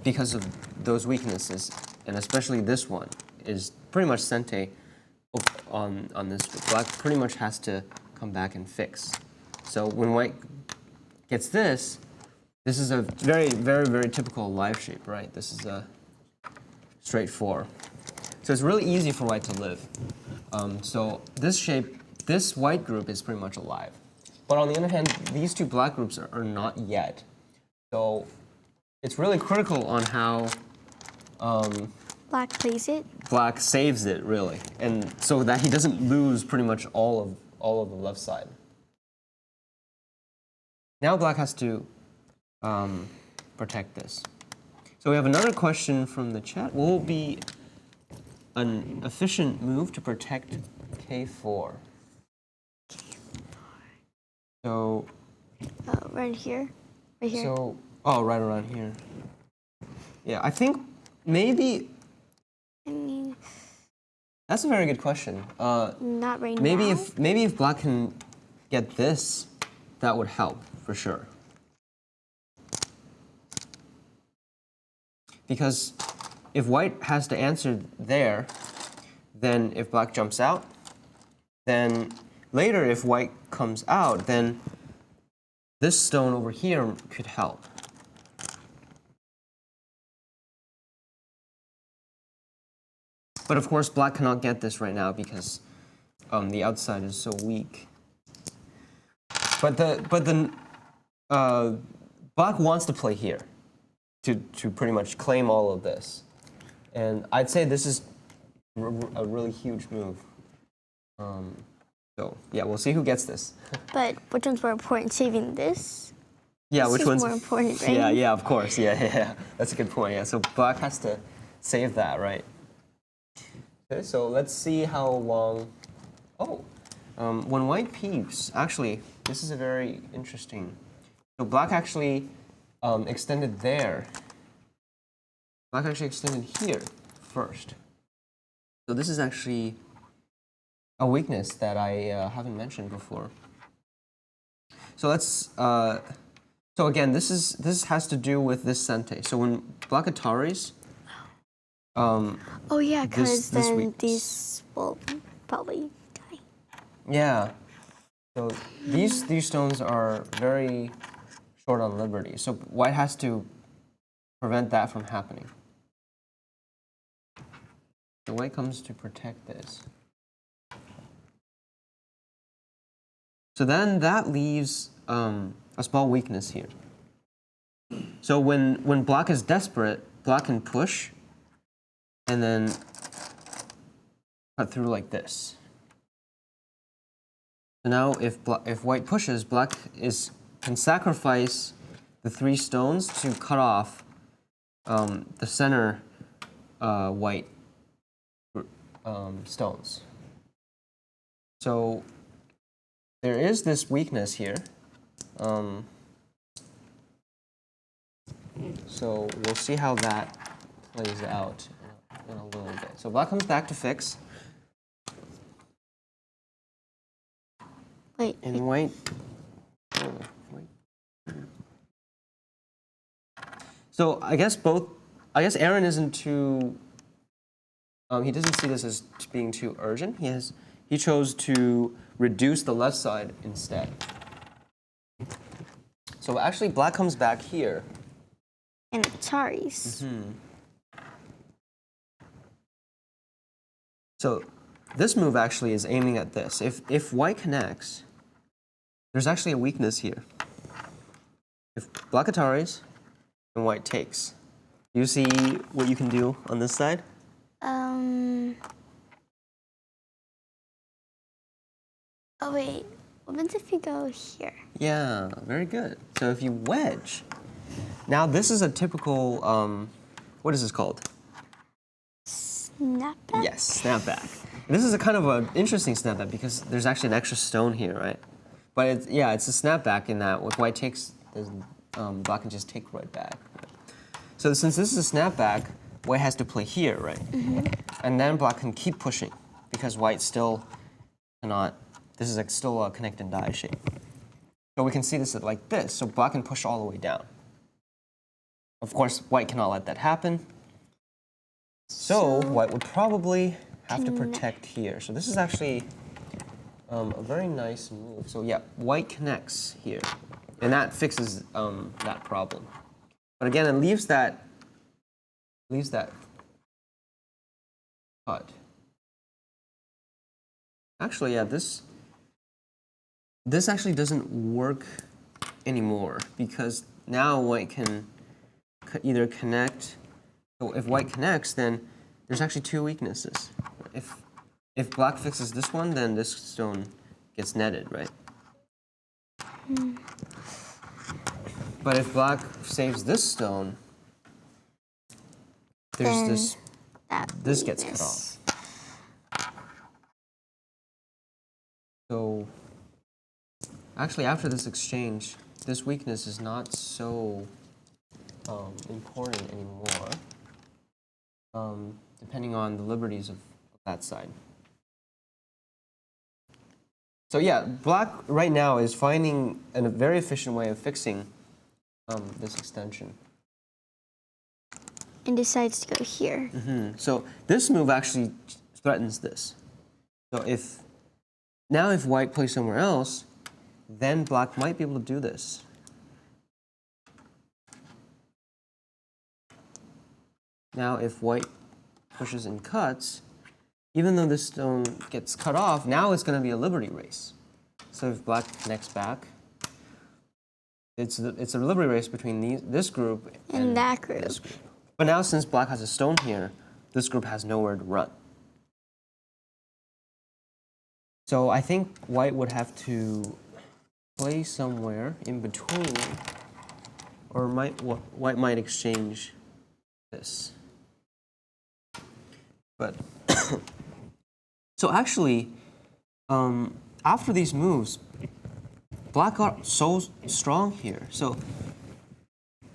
because of those weaknesses, and especially this one is pretty much sente on this. Black pretty much has to come back and fix. So when white gets this, this is a very, very, very typical live shape, right? This is a straight 4. So it's really easy for white to live. So this shape, this white group is pretty much alive. But on the other hand, these two black groups are not yet. So it's really critical on how Black plays it. Black saves it, really, and so that he doesn't lose pretty much all of the left side. Now Black has to protect this. So we have another question from the chat. What will be an efficient move to protect K4? So Right here. Right here. So, oh, right around here. Yeah, I think maybe. I mean, That's a very good question. not right Maybe now. maybe if Black can get this, that would help for sure. Because if White has to answer there, then if Black jumps out, then later if White comes out, then this stone over here could help. But of course, Black cannot get this right now because the outside is so weak. But Black wants to play here to pretty much claim all of this, and I'd say this is a really huge move. So yeah, we'll see who gets this. But which one's more important, saving this? Yeah, This which is one's more important, right? Yeah, of course. Yeah. That's a good point. Yeah, so Black has to save that, right? Okay, so let's see how long. Oh, when White peeps, actually, this is a very interesting. So Black actually extended there. Black actually extended here first. So this is actually a weakness that I haven't mentioned before. So let's. So again, this has to do with this sente. So when Black Ataris. Oh yeah, because this then weakness. these will probably die. Yeah. So these stones are very short on liberty. So White has to prevent that from happening. So White comes to protect this. So then that leaves a small weakness here. So when Black is desperate, Black can push and then cut through like this. So now if White pushes, Black can sacrifice the 3 stones to cut off the center White stones. So there is this weakness here. So we'll see how that plays out in a little bit. So Black comes back to fix. Wait. And White. So I guess Aaron isn't too. He doesn't see this as being too urgent. He chose to reduce the left side instead. So actually, Black comes back here. And Ataris. So this move actually is aiming at this. If White connects, there's actually a weakness here. If Black Ataris and White takes, you see what you can do on this side? Oh wait. What happens if you go here? Yeah, very good. So if you wedge, now this is a typical, what is this called? Snapback? Yes, snapback. This is a kind of an interesting snapback because there's actually an extra stone here, right? But it's a snapback in that if White takes, black can just take right back. So since this is a snapback, white has to play here, right? And then black can keep pushing because white still cannot, this is like still a connected die shape. So we can see this like this, so black can push all the way down. Of course, white cannot let that happen. So white would probably have to protect here. So this is actually a very nice move. So yeah, white connects here, and that fixes that problem. But again, it leaves that cut. Actually, yeah, this actually doesn't work anymore because now white can either connect. So if white connects, then there's actually two weaknesses. If black fixes this one, then this stone gets netted, right? But if black saves this stone, there's this gets cut off. So actually, after this exchange, this weakness is not so important anymore, depending on the liberties of that side. So yeah, black right now is finding a very efficient way of fixing this extension. And decides to go here. So this move actually threatens this. So if white plays somewhere else, then black might be able to do this. Now if white pushes and cuts, even though this stone gets cut off, now it's going to be a liberty race. So if black connects back, it's a liberty race between this group and that group. This group. But now since black has a stone here, this group has nowhere to run. So I think white would have to play somewhere in between, or white might exchange this. But so actually, after these moves, black got so strong here. So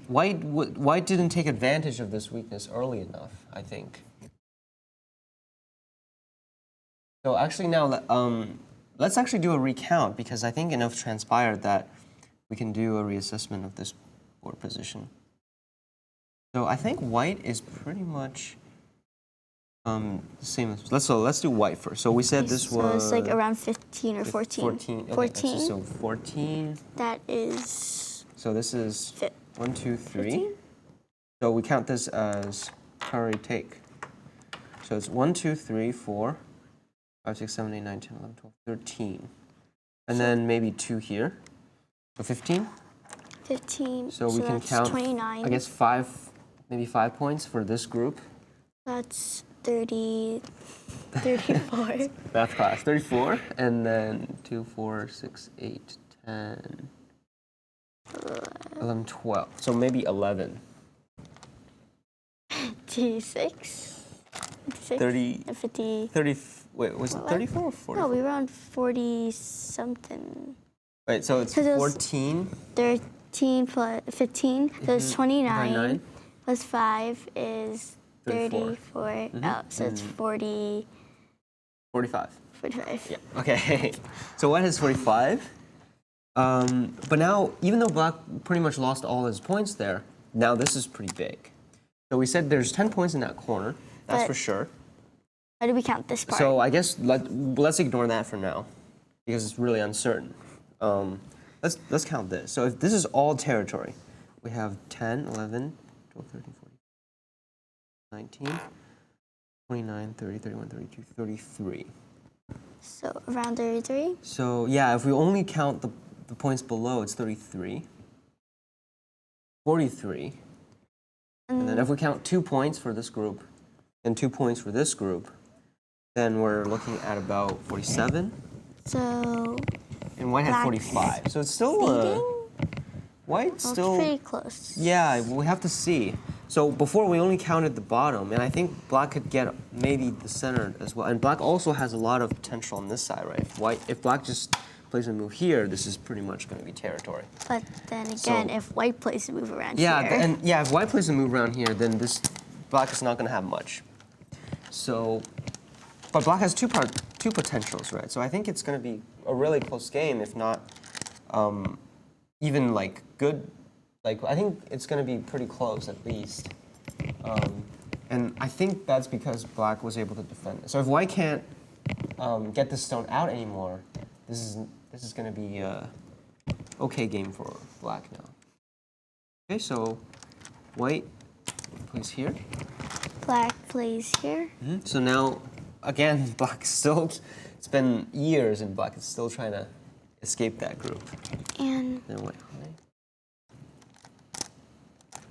white didn't take advantage of this weakness early enough, I think. So actually now, let's actually do a recount because I think enough transpired that we can do a reassessment of this board position. So I think white is pretty much the same as, let's do white first. So we said this was... So it's like around 15 or 14. 14. Okay, 14. So 14. That is... So this is 1, 2, 3. 15? So we count this as priority take. So it's 1, 2, 3, 4, 5, 6, 7, 8, 9, 10, 11, 12, 13. And then maybe 2 here. So 15? 15. So we can count, 29. I guess, maybe 5 points for this group. That's 34. Math class, 34. And then 2, 4, 6, 8, 10, 11, 12. So maybe 11. 26. 30. 50. 30. Wait, was it 34 or 40? No, we were on 40 something. Wait, so it's 14. 13 plus 15. So it's 29. 29. Plus 5 is 34. Oh, so it's 40. 45. 45. Yeah. Okay. So white has 45. But now, even though black pretty much lost all his points there, now this is pretty big. So we said there's 10 points in that corner. That's for sure. How do we count this part? So I guess let's ignore that for now because it's really uncertain. Let's count this. So if this is all territory, we have 10, 11, 12, 13, 14, 19, 29, 30, 31, 32, 33. So around 33? So yeah, if we only count the points below, it's 33. 43. And then if we count 2 points for this group and 2 points for this group, then we're looking at about 47. So... And white had 45. So it's still... White still... It's pretty close. Yeah, we have to see. So before we only counted the bottom, and I think black could get maybe the center as well. And black also has a lot of potential on this side, right? If black just plays a move here, this is pretty much going to be territory. But then again, So- if white plays a move around Yeah, here, and yeah, if white plays a move around here, then this black is not going to have much. So, but black has two potentials, right? So I think it's going to be a really close game, if not even like good. Like I think it's going to be pretty close at least. And I think that's because black was able to defend it. So if white can't get this stone out anymore, this is going to be a okay game for black now. Okay, so white plays here. black plays here. So now, again, black still, it's been years and black is still trying to escape that group. And Then white,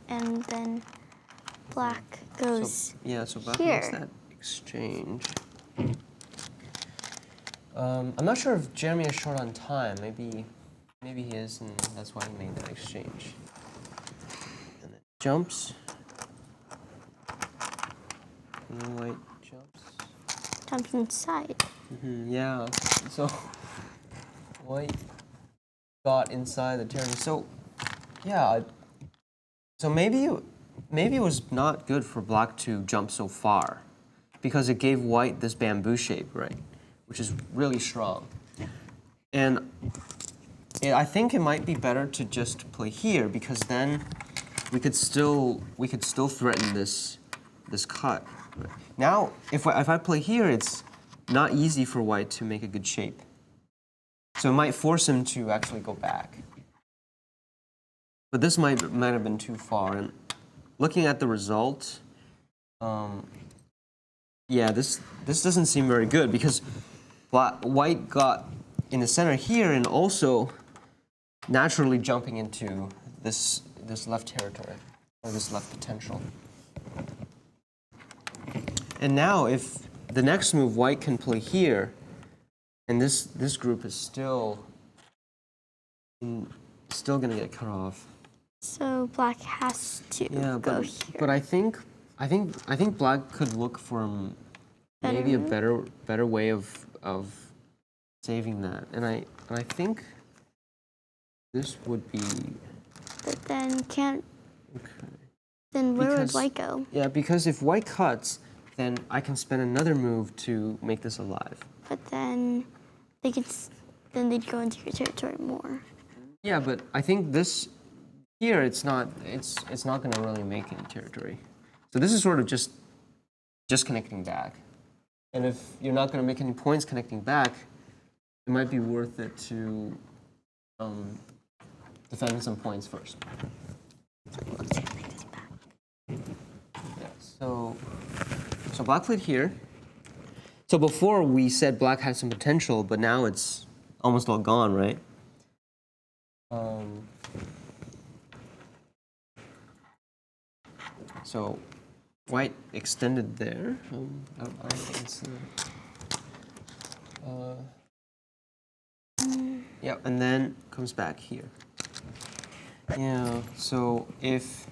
and then black goes yeah, so black here. makes that exchange. I'm not sure if Jeremy is short on time. Maybe he is, and that's why he made that exchange. And then jumps. And then white jumps. jumps inside. Yeah, so white got inside the territory. So, yeah, so maybe it was not good for black to jump so far because it gave white this bamboo shape, right, which is really strong. And I think it might be better to just play here because then we could still threaten this cut. Now, if I play here, it's not easy for white to make a good shape. So it might force him to actually go back. But this might have been too far. And looking at the result, yeah, this doesn't seem very good because white got in the center here and also naturally jumping into this left territory or this left potential. And now if the next move white can play here, and this group is still going to get cut off. So black has to go here. But I think black could look for maybe a better way of saving that. And I think this would be. But then can't. Okay. Then where Because- would white go? Yeah, because if white cuts, then I can spend another move to make this alive. But then they could. Then they'd go into your territory more. Yeah, but I think this here it's not going to really make any territory. So this is sort of just connecting back. And if you're not going to make any points connecting back, it might be worth it to defend some points first. Yeah, so black played here. So before we said black had some potential, but now it's almost all gone, right? So white extended there. I think it's yeah, and then comes back here. Yeah, so if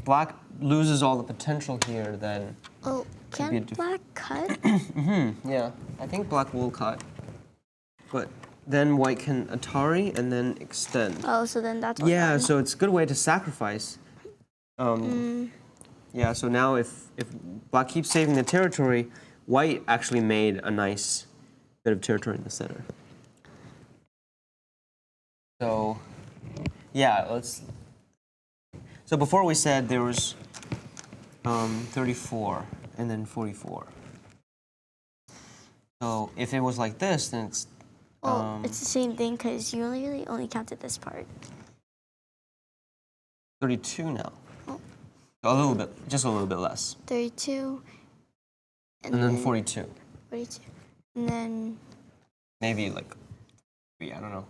black loses all the potential here, then Oh, be a can black cut? yeah, I think black will cut. But then white can Atari and then extend. Oh, so then that's all Yeah, done. so it's a good way to sacrifice. Yeah, so now if black keeps saving the territory, white actually made a nice bit of territory in the center. So, yeah, so before we said there was 34 and then 44. So if it was like this, then it's Well, it's the same thing because you really only counted this part. 32 now. Oh. A little bit, just a little bit less. 32. And then 42. 42. And then Maybe like 3, I don't know.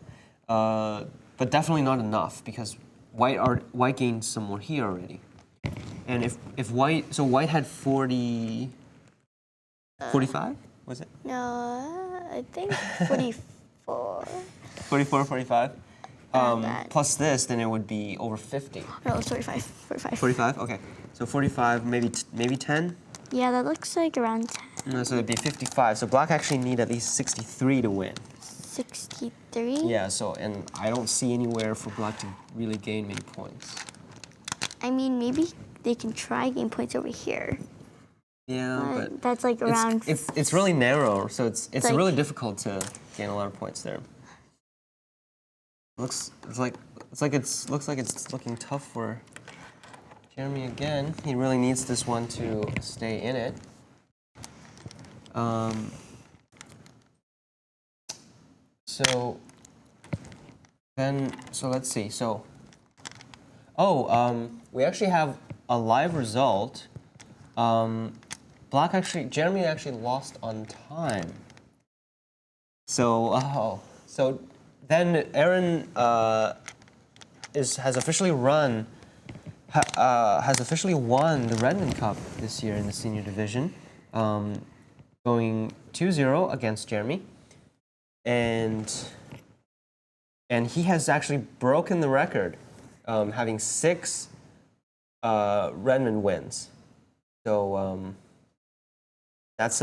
But definitely not enough because white gained some more here already. And if white had 40, 45, was it? no, I think 44. 44, 45? that. Plus this, then it would be over 50. No, it's 45. 45. 45? Okay. So 45, maybe 10? Yeah, that looks like around 10. So it'd be 55. So black actually need at least 63 to win. 63. Yeah, so, and I don't see anywhere for black to really gain many points. I mean, maybe they can try gain points over here. Yeah, but that's like around. it's really narrow, so it's like- really difficult to gain a lot of points there. Looks like it's looking tough for Jeremy again. He really needs this one to stay in it. So let's see. So, we actually have a live result. Jeremy actually lost on time. So, so then Aaron has officially won the Redmond Cup this year in the senior division, going 2-0 against Jeremy, and he has actually broken the record, having 6 Redmond wins. So that's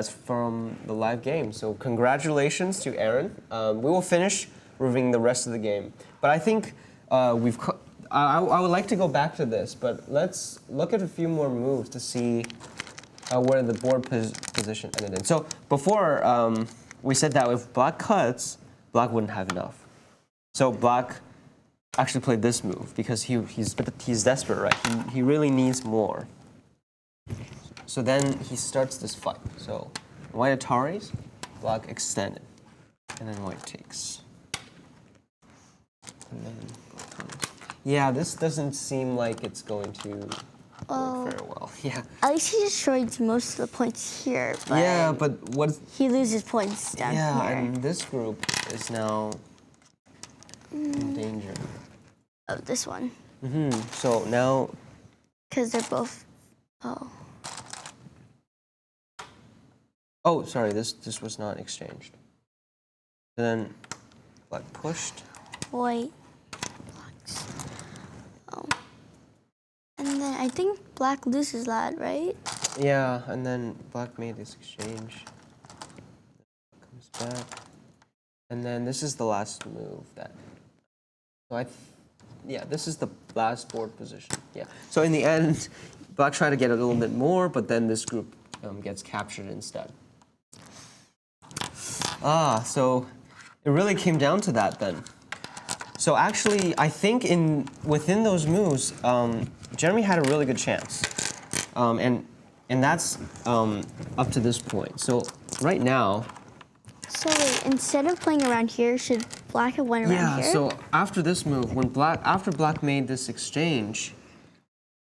from the live game. So congratulations to Aaron. We will finish reviewing the rest of the game, but I think I would like to go back to this, but let's look at a few more moves to see where the board position ended in. So before we said that if black cuts, black wouldn't have enough. So black actually played this move because he's desperate, right? He really needs more. So then he starts this fight. So white Ataris, black extended, and then white takes. And then black comes. Yeah, this doesn't seem like it's going to work very well. Yeah. At least he destroyed most of the points here. But Yeah, but what? he loses points down here. Yeah, and this group is now in danger. Of this one. So now. Because they're both. Oh, sorry. This was not exchanged. And then black pushed. White. Blacks. And then I think black loses that, right? Yeah, and then black made this exchange. Comes back. And then this is the last move that. So yeah, this is the last board position. Yeah. So in the end, black tried to get a little bit more, but then this group gets captured instead. So it really came down to that then. So actually, I think within those moves, Jeremy had a really good chance, and that's up to this point. So right now. So wait, instead of playing around here, should black have went around here? Yeah. So after this move, after black made this exchange,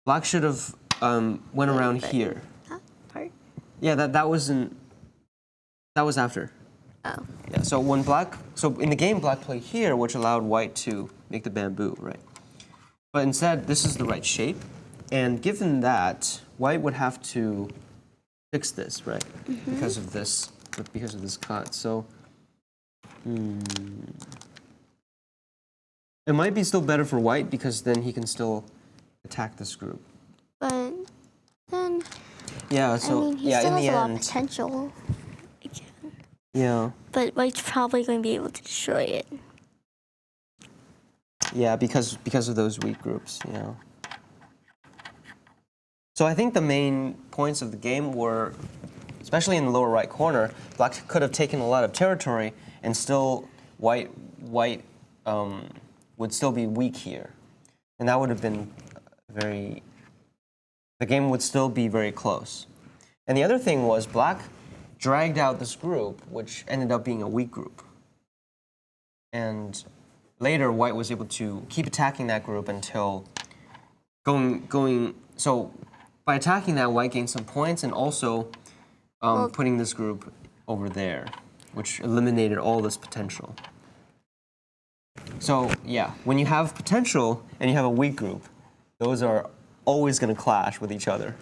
black should have went around here. That part? Yeah. That was after. Oh. Yeah. So in the game, black played here, which allowed white to make the bamboo, right? But instead, this is the right shape, and given that, white would have to fix this, right? Because of this cut. So it might be still better for white because then he can still attack this group. But then. Yeah. So I mean, he yeah, still in has the a lot end. of potential. Yeah. But white's probably going to be able to destroy it. Yeah, because of those weak groups, you know. So I think the main points of the game were, especially in the lower right corner, black could have taken a lot of territory, and still white would still be weak here, and that would have been the game would still be very close. And the other thing was black dragged out this group, which ended up being a weak group. And later, white was able to keep attacking that group until so by attacking that, white gained some points and also putting this group over there, which eliminated all this potential. So yeah, when you have potential and you have a weak group, those are always going to clash with each other.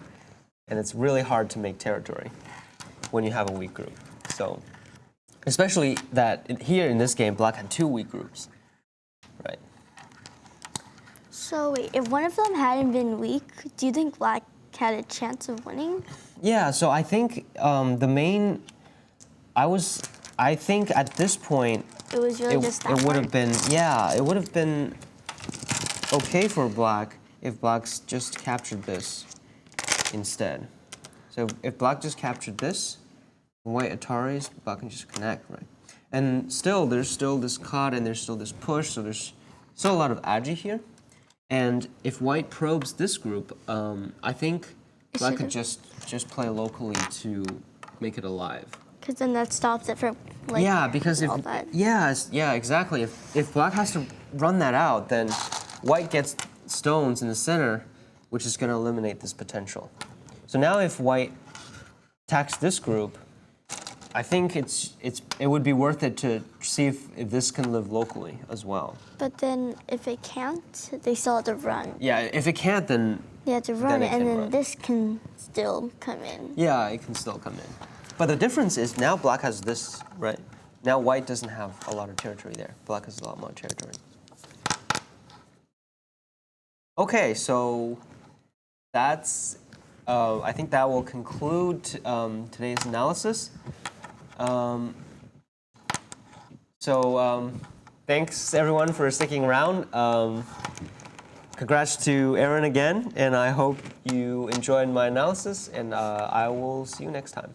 And it's really hard to make territory when you have a weak group. So, especially that here in this game, black had 2 weak groups, right? So wait, if one of them hadn't been weak, do you think black had a chance of winning? Yeah. So I think I I think at this point, It was really just that it would hard. have been, yeah, it would have been okay for black if black's just captured this instead. So if black just captured this, white Ataris, black can just connect, right? And still, there's still this cut and there's still this push, so there's still a lot of agi here. And if white probes this group, I think black could just play locally to make it alive. Because then that stops it from like Yeah, because if all that. yeah, exactly. If black has to run that out, then white gets stones in the center, which is going to eliminate this potential. So now if white attacks this group, I think it would be worth it to see if this can live locally as well. But then if it can't, they still have to run. Yeah, if it can't, then They have to run, it can and then run. this can still come in. yeah, it can still come in. But the difference is now black has this, right? Now white doesn't have a lot of territory there. Black has a lot more territory. Okay, so that's, I think that will conclude today's analysis. Thanks everyone for sticking around. Congrats to Aaron again, and I hope you enjoyed my analysis, and I will see you next time.